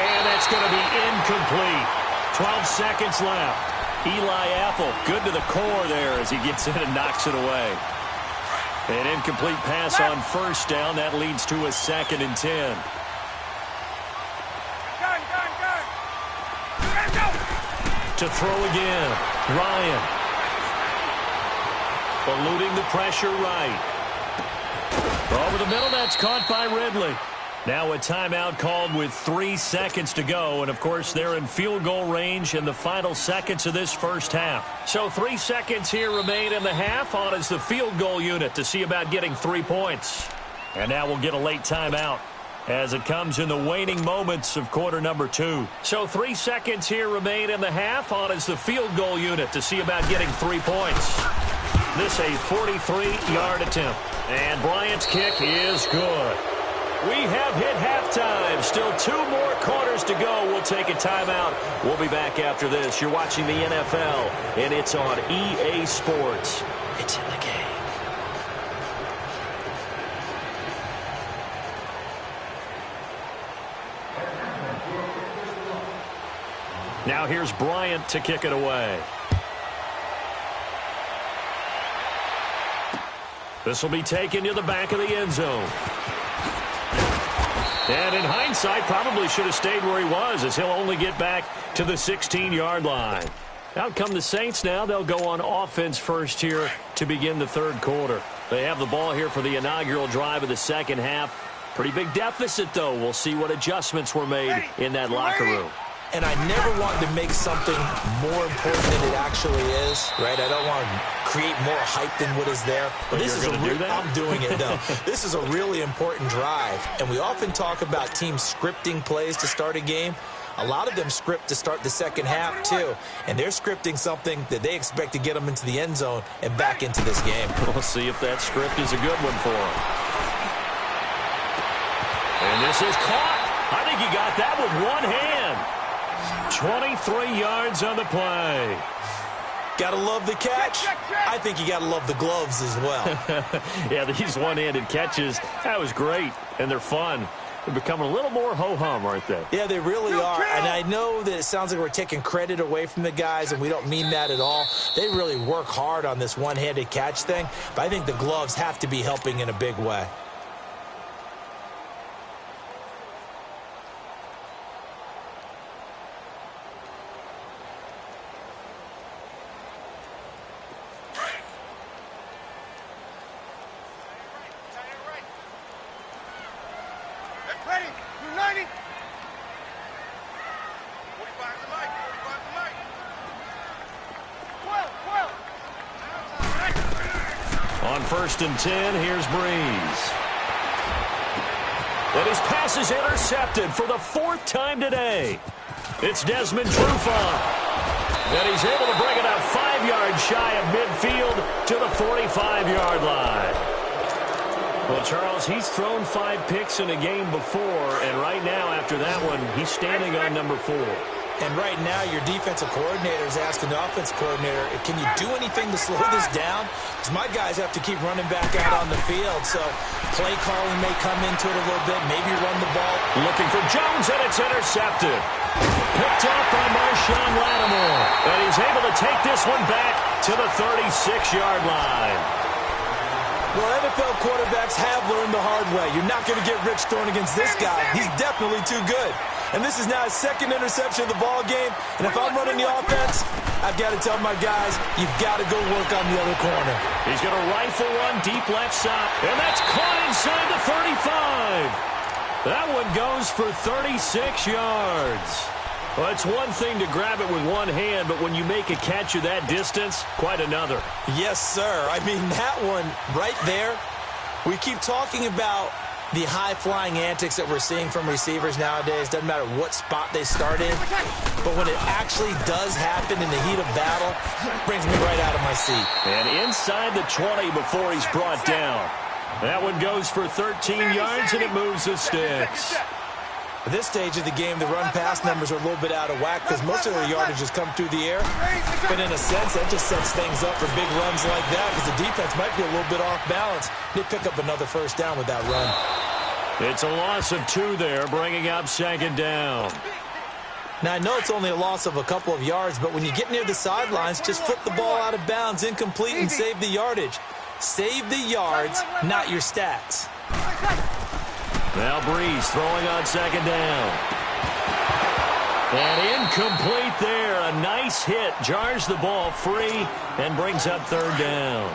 And that's going to be incomplete. 12 seconds left. Eli Apple, good to the core there as he gets in and knocks it away. An incomplete pass on 1st down. That leads to a 2nd and 10. To throw again, Ryan. Eluding the pressure right. Over the middle, that's caught by Ridley. Now a timeout called with 3 seconds to go. And, of course, they're in field goal range in the final seconds of this 1st half. So 3 seconds here remain in the half. On is the field goal unit to see about getting 3 points. And now we'll get a late timeout as it comes in the waning moments of quarter number 2. So 3 seconds here remain in the half. On is the field goal unit to see about getting 3 points. This a 43-yard attempt. And Bryant's kick is good. We have hit halftime. Still 2 more quarters to go. We'll take a timeout. We'll be back after this. You're watching the NFL, and it's on EA Sports. It's in the game. Now here's Bryant to kick it away. This will be taken to the back of the end zone. And in hindsight, probably should have stayed where he was as he'll only get back to the 16-yard line. Out come the Saints now. They'll go on offense first here to begin the 3rd quarter. They have the ball here for the inaugural drive of the 2nd half. Pretty big deficit, though. We'll see what adjustments were made in that locker room.
And I never want to make something more important than it actually is, right? I don't want to create more hype than what is there. But this is I'm doing it, though. This is a really important drive. And we often talk about teams scripting plays to start a game. A lot of them script to start the 2nd half, too. And they're scripting something that they expect to get them into the end zone and back into this game.
We'll see if that script is a good one for them. And this is caught. I think he got that with one hand. 23 yards on the play.
Gotta love the catch. I think you gotta love the gloves as well.
Yeah, these one-handed catches, that was great, and they're fun. They're becoming a little more ho-hum, aren't they?
Yeah, they really are. And I know that it sounds like we're taking credit away from the guys, and we don't mean that at all. They really work hard on this one-handed catch thing, but I think the gloves have to be helping in a big way.
Ready, Tre'Nadi. 45 to Mike, 45 to Mike. 12.
On 1st and 10, here's Breeze. And his pass is intercepted for the 4th time today. It's Desmond Trufant. And he's able to bring it up 5 yards shy of midfield to the 45-yard line. Well, Charles, he's thrown 5 picks in a game before, and right now after that one, he's standing on number 4.
And right now, your defensive coordinator is asking the offensive coordinator, can you do anything to slow this down? Because my guys have to keep running back out on the field. So play calling may come into it a little bit, maybe run the ball.
Looking for Jones, and it's intercepted. Picked up by Marshawn Lattimore. And he's able to take this one back to the 36-yard line.
Well, NFL quarterbacks have learned the hard way. You're not going to get rich throwing against this guy. He's definitely too good. And this is now his second interception of the ball game. And if I'm running the offense, I've got to tell my guys, you've got to go work on the other corner.
He's going to rifle one deep left side. And that's caught inside the 35. That one goes for 36 yards. Well, it's one thing to grab it with one hand, but when you make a catch of that distance, quite another.
Yes, sir. I mean, that one right there, we keep talking about the high-flying antics that we're seeing from receivers nowadays. Doesn't matter what spot they start in. But when it actually does happen in the heat of battle, it brings me right out of my seat.
And inside the 20 before he's brought down. That one goes for 13 yards, and it moves the sticks.
At this stage of the game, the run-pass numbers are a little bit out of whack because most of their yardage has come through the air. But in a sense, that just sets things up for big runs like that because the defense might be a little bit off balance. They pick up another first down with that run.
It's a loss of 2 there, bringing up second down.
Now, I know it's only a loss of a couple of yards, but when you get near the sidelines, just flip the ball out of bounds, incomplete, and save the yardage. Save the yards, not your stats.
Now Breeze throwing on second down. And incomplete there. A nice hit. Jars the ball free and brings up third down.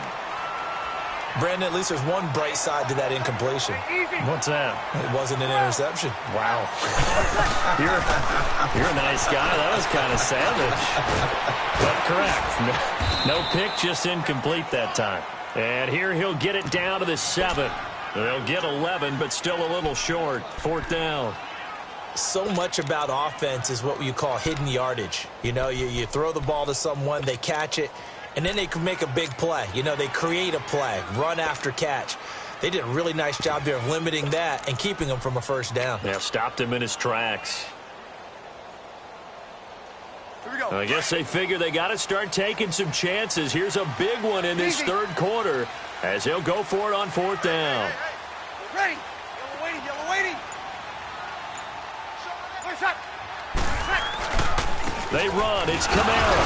Brandon, at least there's one bright side to that incompletion.
What's that?
It wasn't an interception.
Wow. You're a nice guy. That was kind of savage. But correct. No pick, just incomplete that time. And here he'll get it down to the 7. They'll get 11, but still a little short. Fourth down.
So much about offense is what you call hidden yardage. You know, you throw the ball to someone, they catch it, and then they can make a big play. You know, they create a play, run after catch. They did a really nice job there of limiting that and keeping him from a first down.
Yeah, stopped him in his tracks. I guess they figure they got to start taking some chances. Here's a big one in this third quarter as he'll go for it on fourth down.
Ready. Yellow waiting. Yellow waiting.
They run. It's Kamara.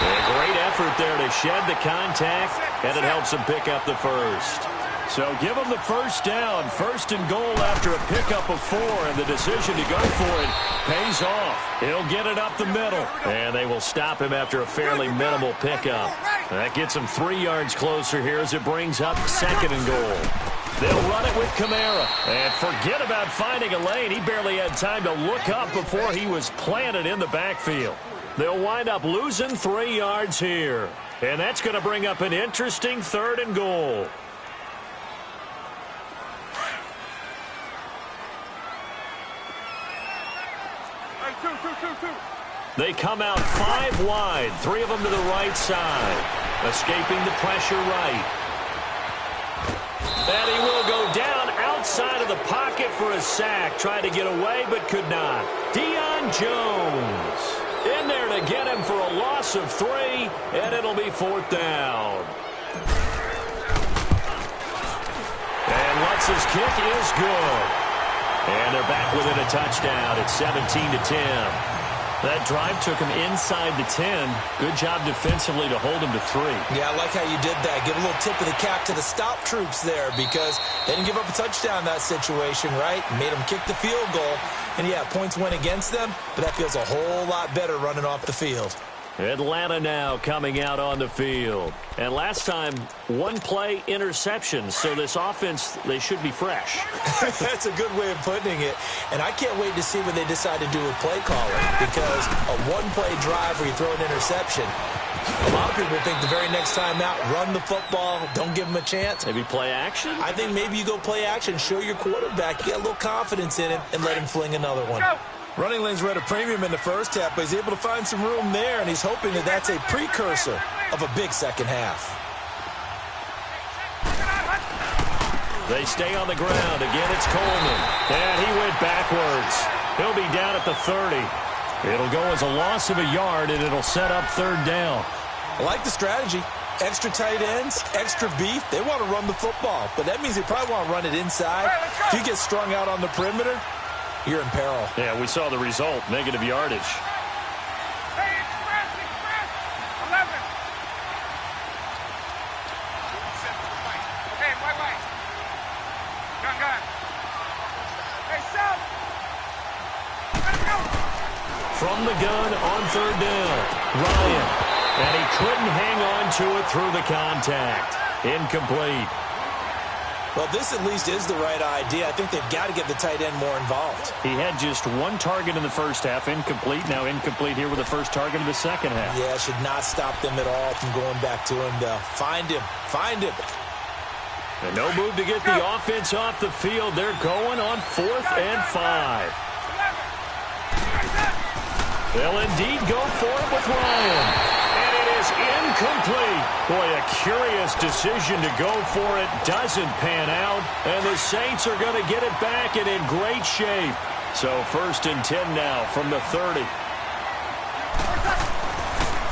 A great effort there to shed the contact, and it helps him pick up the first. So give him the first down. First and goal after a pickup of 4, and the decision to go for it pays off. He'll get it up the middle, and they will stop him after a fairly minimal pickup. That gets him 3 yards closer here as it brings up second and goal. They'll run it with Kamara. And forget about finding a lane. He barely had time to look up before he was planted in the backfield. They'll wind up losing 3 yards here. And that's going to bring up an interesting third and goal. They come out 5 wide, 3 of them to the right side. Escaping the pressure right. And he will go down outside of the pocket for a sack. Tried to get away, but could not. Deion Jones in there to get him for a loss of 3, and it'll be fourth down. And Lutz's kick is good. And they're back within a touchdown. It's 17-10. That drive took him inside the 10. Good job defensively to hold him to 3.
Yeah, I like how you did that. Give a little tip of the cap to the stop troops there because they didn't give up a touchdown in that situation, right? Made them kick the field goal. And, yeah, points went against them, but that feels a whole lot better running off the field.
Atlanta now coming out on the field. And last time, 1 play interception. So this offense, they should be fresh.
That's a good way of putting it. And I can't wait to see what they decide to do with play calling because a 1-play drive where you throw an interception, a lot of people think the very next time out, run the football, don't give them a chance.
Maybe play action?
I think maybe you go play action, show your quarterback, get a little confidence in him, and let him fling another one. Running lanes were at a premium in the first half, but he's able to find some room there, and he's hoping that that's a precursor of a big second half.
They stay on the ground. Again, it's Coleman. And he went backwards. He'll be down at the 30. It'll go as a loss of a yard, and it'll set up 3rd down.
I like the strategy. Extra tight ends, extra beef. They want to run the football, but that means they probably want to run it inside. If you get strung out on the perimeter, you're in peril.
Yeah, we saw the result, negative yardage.
Hey, express, 11. Hey, white. Gun. Hey, South. Let's go.
From the gun on 3rd down, Ryan. And he couldn't hang on to it through the contact. Incomplete.
Well, this at least is the right idea. I think they've got to get the tight end more involved.
He had just 1 target in the first half, incomplete. Now incomplete here with the first target in the second half.
Yeah, should not stop them at all from going back to him, though. Find him.
And no move to get the offense off the field. They're going on 4th and 5. They'll indeed go for it with Ryan. And it is incomplete. Boy, a curious decision to go for it. Doesn't pan out. And the Saints are going to get it back and in great shape. So 1st and 10 now from the 30.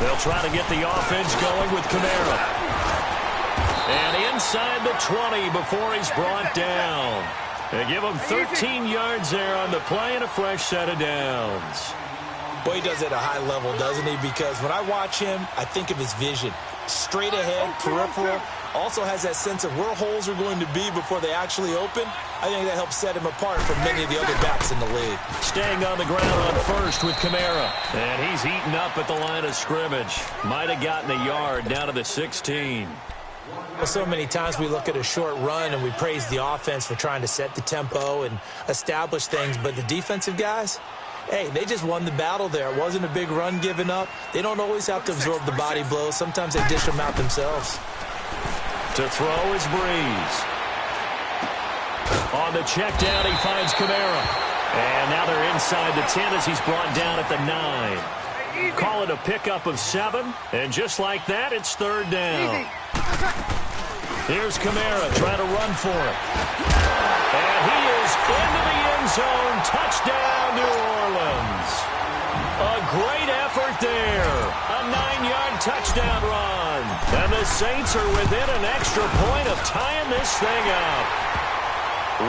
They'll try to get the offense going with Kamara. And inside the 20 before he's brought down. They give him 13 yards there on the play and a fresh set of downs.
Boy, he does it at a high level, doesn't he? Because when I watch him, I think of his vision. Straight ahead, peripheral. Also has that sense of where holes are going to be before they actually open. I think that helps set him apart from many of the other backs in the league.
Staying on the ground on 1st with Kamara. And he's eaten up at the line of scrimmage. Might have gotten a yard down to the 16.
Well, so many times we look at a short run and we praise the offense for trying to set the tempo and establish things. But the defensive guys, hey, they just won the battle there. It wasn't a big run given up. They don't always have to absorb the body blows. Sometimes they dish them out themselves.
To throw is Breeze. On the check down, he finds Kamara. And now they're inside the 10 as he's brought down at the 9. Call it a pickup of 7. And just like that, it's 3rd down. Here's Kamara trying to run for it. And he is into the end zone. Touchdown, New Orleans. A great effort there. A 9-yard touchdown run. And the Saints are within an extra point of tying this thing up.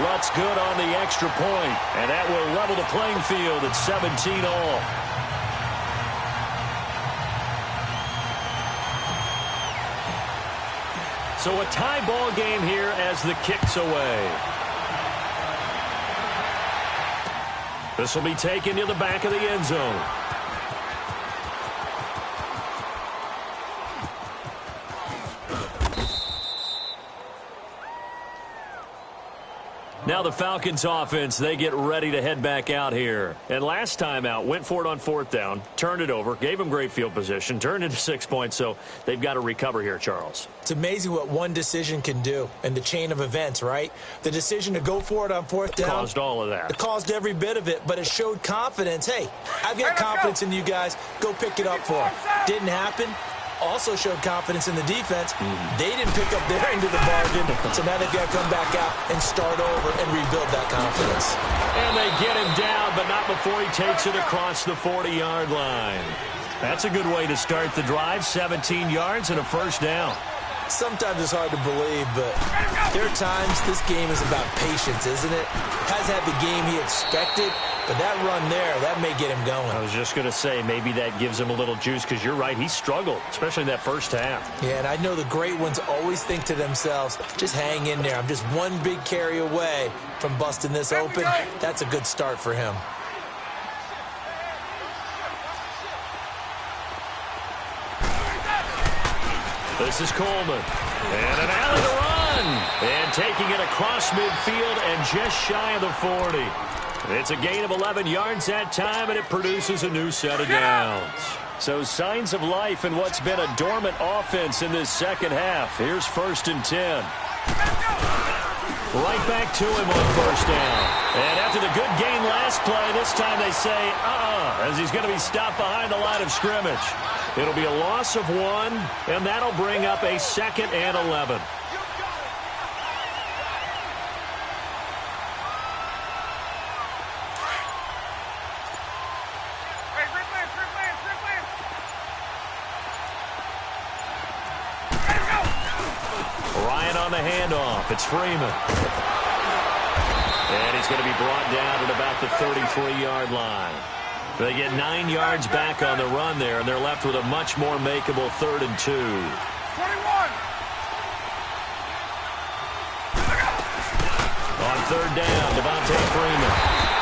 Lutz good on the extra point. And that will level the playing field at 17 all. So a tie ball game here as the kick's away. This will be taken to the back of the end zone. Now the Falcons offense, they get ready to head back out here. And last time out, went for it on 4th down, turned it over, gave them great field position, turned into 6 points, so they've got to recover here, Charles.
It's amazing what one decision can do in the chain of events, right? The decision to go for it on 4th down.
Caused all of that.
It caused every bit of it, but it showed confidence. Hey, I've got confidence in you guys. Go pick it up for them. Didn't happen. Also showed confidence in the defense. They didn't pick up their end of the bargain, so now they've got to come back out and start over and rebuild that confidence.
And they get him down, but not before he takes it across the 40-yard line. That's a good way to start the drive, 17 yards and a 1st down.
Sometimes it's hard to believe, but there are times this game is about patience, isn't it? Hasn't had the game he expected, but that run there, that may get him going.
I was just going to say, maybe that gives him a little juice, because you're right, he struggled, especially in that first half.
Yeah, and I know the great ones always think to themselves, just hang in there. I'm just one big carry away from busting this open. That's a good start for him.
This is Coleman. And an alley to run. And taking it across midfield and just shy of the 40. It's a gain of 11 yards that time, and it produces a new set of downs. So signs of life in what's been a dormant offense in this second half. Here's 1st and 10. Right back to him on 1st down. And after the good gain last play, this time they say, as he's going to be stopped behind the line of scrimmage. It'll be a loss of 1, and that'll bring up a 2nd and 11. the handoff. It's Freeman. And he's going to be brought down at about the 33-yard line. They get 9 yards back on the run there, and they're left with a much more makeable 3rd and 2.
21.
On 3rd down, Devontae Freeman.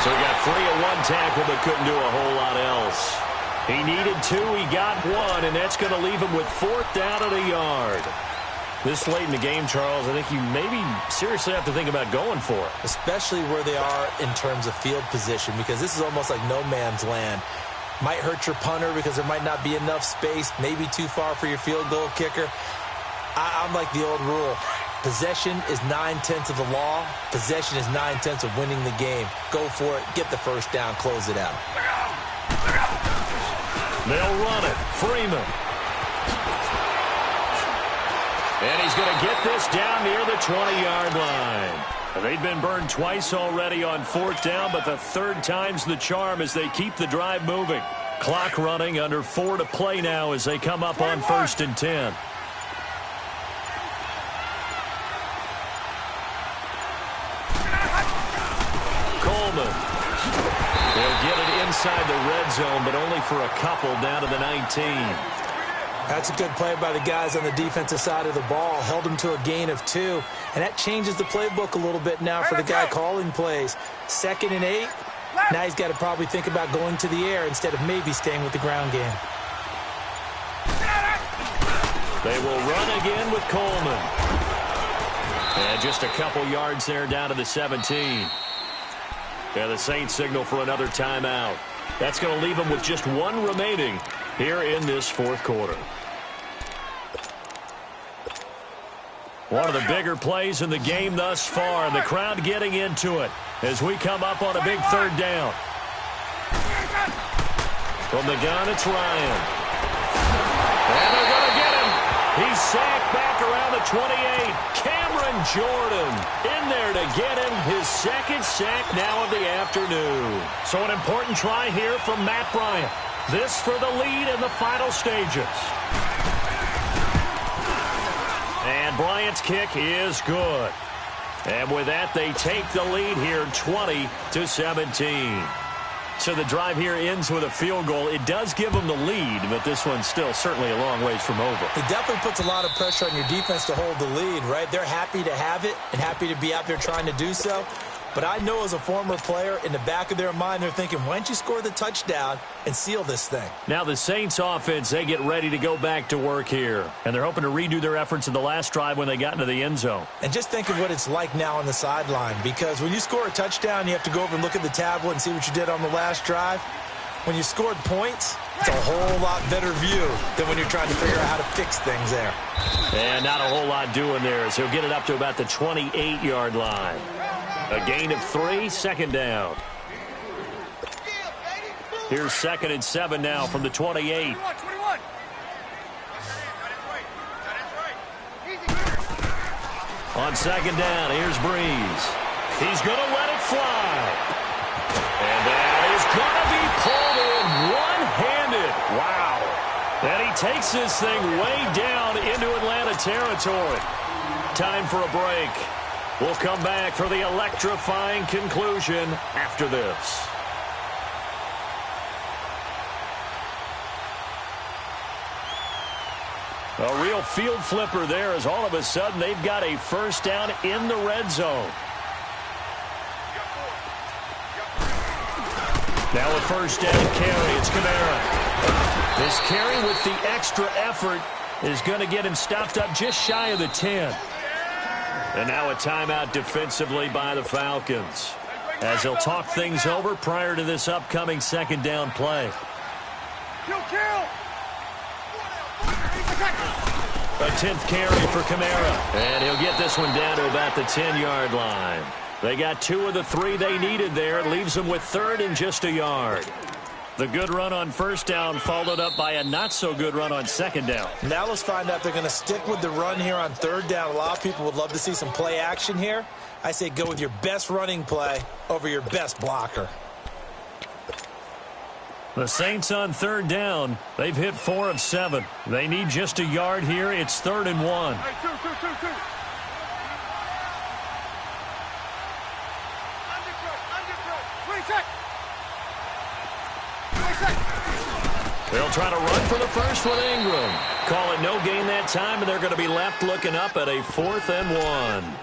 So he got free of 1 tackle but couldn't do a whole lot else. He needed 2, he got 1, and that's going to leave him with 4th down at a yard. This late in the game, Charles, I think you maybe seriously have to think about going for it.
Especially where they are in terms of field position, because this is almost like no man's land. Might hurt your punter because there might not be enough space, maybe too far for your field goal kicker. I'm like the old rule. Possession is 9/10 of the law. Possession is 9/10 of winning the game. Go for it. Get the first down. Close it out.
They'll run it. Freeman. And he's going to get this down near the 20-yard line. They've been burned twice already on 4th down, but the 3rd time's the charm as they keep the drive moving. Clock running, under 4 to play now as they come up on 1st and 10. Coleman. They'll get it inside the red zone, but only for a couple down to the 19.
That's a good play by the guys on the defensive side of the ball. Held them to a gain of 2. And that changes the playbook a little bit now for the guy calling plays. 2nd and 8. Now he's got to probably think about going to the air instead of maybe staying with the ground game.
They will run again with Coleman. And just a couple yards there down to the 17. Yeah, the Saints signal for another timeout. That's going to leave them with just 1 remaining here in this 4th quarter. One of the bigger plays in the game thus far. The crowd getting into it as we come up on a big 3rd down. From the gun, it's Ryan. And they're going to get him. He's sacked back around the 28. Cameron Jordan in there to get him his 2nd sack now of the afternoon. So an important try here from Matt Bryant. This for the lead in the final stages. And Bryant's kick is good. And with that, they take the lead here 20-17. So the drive here ends with a field goal. It does give them the lead, but this one's still certainly a long ways from over.
It definitely puts a lot of pressure on your defense to hold the lead, right? They're happy to have it and happy to be out there trying to do so. But I know as a former player, in the back of their mind, they're thinking, why don't you score the touchdown and seal this thing?
Now the Saints offense, they get ready to go back to work here. And they're hoping to redo their efforts in the last drive when they got into the end zone.
And just think of what it's like now on the sideline. Because when you score a touchdown, you have to go over and look at the tablet and see what you did on the last drive. When you scored points, it's a whole lot better view than when you're trying to figure out how to fix things there.
And not a whole lot doing there, so he'll get it up to about the 28-yard line. A gain of 3, 2nd down. Here's 2nd and 7 now from the 28.
21.
On 2nd down, here's Breeze. He's going to let it fly. And that is going to be pulled in one-handed. Wow. And he takes this thing way down into Atlanta territory. Time for a break. We'll come back for the electrifying conclusion after this. A real field flipper there as all of a sudden they've got a 1st down in the red zone. Now a 1st down carry. It's Kamara. This carry with the extra effort is going to get him stopped up just shy of the 10. And now a timeout defensively by the Falcons as they'll talk things over prior to this upcoming 2nd down play.
Kill.
A 10th carry for Kamara. And he'll get this one down to about the 10-yard line. They got 2 of the 3 they needed there. It leaves them with 3rd and just a yard. The good run on 1st down followed up by a not-so-good run on 2nd down.
Now let's find out if they're going to stick with the run here on 3rd down. A lot of people would love to see some play action here. I say go with your best running play over your best blocker.
The Saints on 3rd down. They've hit 4 of 7. They need just a yard here. It's 3rd and 1.
Hey, two.
They'll try to run for the first with Ingram. Call it no gain that time, and they're going to be left looking up at a 4th and 1.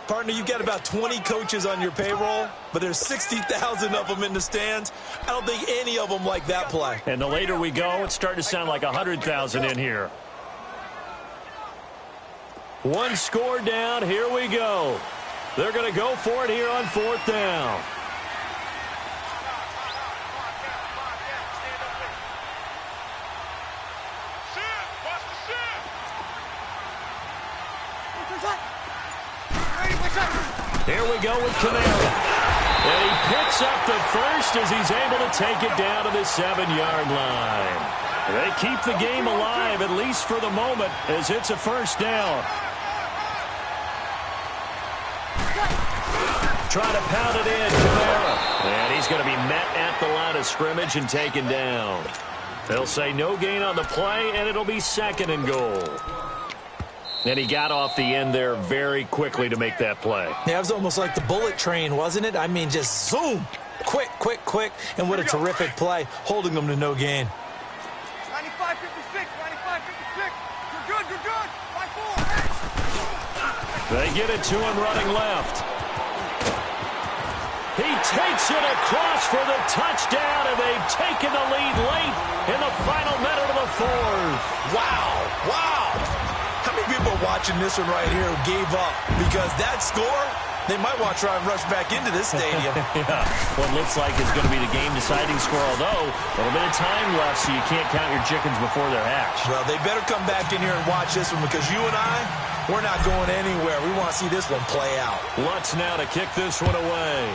Partner, you've got about 20 coaches on your payroll, but there's 60,000 of them in the stands. I don't think any of them like that play.
And the later we go, it's starting to sound like 100,000 in here. One score down. Here we go. They're going to go for it here on 4th down. Here we go with Camara. And he picks up the first as he's able to take it down to the 7-yard line. They keep the game alive, at least for the moment, as it's a first down. Try to pound it in, Camara. And he's going to be met at the line of scrimmage and taken down. They'll say no gain on the play, and it'll be 2nd and goal. And he got off the end there very quickly to make that play.
Yeah, it was almost like the bullet train, wasn't it? I mean, just zoom. Quick, quick, quick. And what a terrific play, holding them to no gain.
95-56, 95-56. You're good, you're good. 5-4.
They get it to him running left. He takes it across for the touchdown, and they've taken the lead late in the final minute of the 4th.
Wow, wow. How many people are watching this one right here who gave up? Because that score, they might want to try and rush back into this stadium.
Yeah, what looks like is going to be the game-deciding score, although a little bit of time left, so you can't count your chickens before they're hatched.
Well, they better come back in here and watch this one, because you and I, we're not going anywhere. We want to see this one play out.
Lutz now to kick this one away.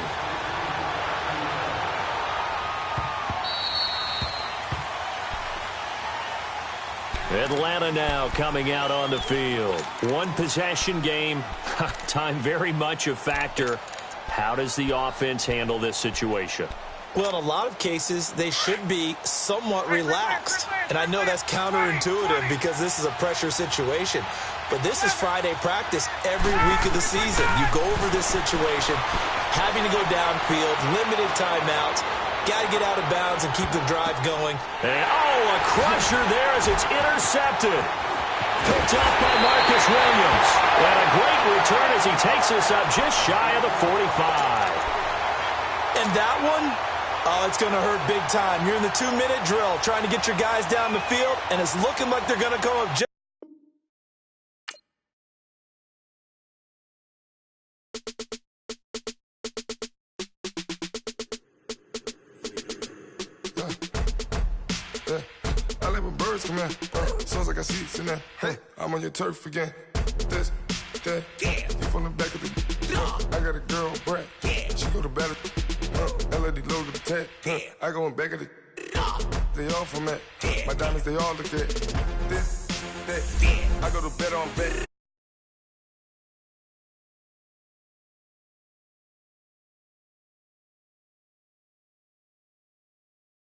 Atlanta now coming out on the field. One possession game. Time very much a factor. How does the offense handle this situation?
Well, in a lot of cases, they should be somewhat relaxed. And I know that's counterintuitive because this is a pressure situation. But this is Friday practice every week of the season. You go over this situation, having to go downfield, limited timeouts. Got to get out of bounds and keep the drive going.
And, a crusher there as it's intercepted. Picked up by Marcus Williams. And a great return as he takes us up just shy of the 45.
And that one, it's going to hurt big time. You're in the 2-minute drill trying to get your guys down the field, and it's looking like they're going to go up just
come here. Sounds like I see seats in there. Hey, I'm on your turf again. This, that, you from the back of the. I got a girl, Brad. She go to battle. LED logo the tag. I go in back of the. They all from that. My diamonds, they all look at. This, that. I go to bed on bed.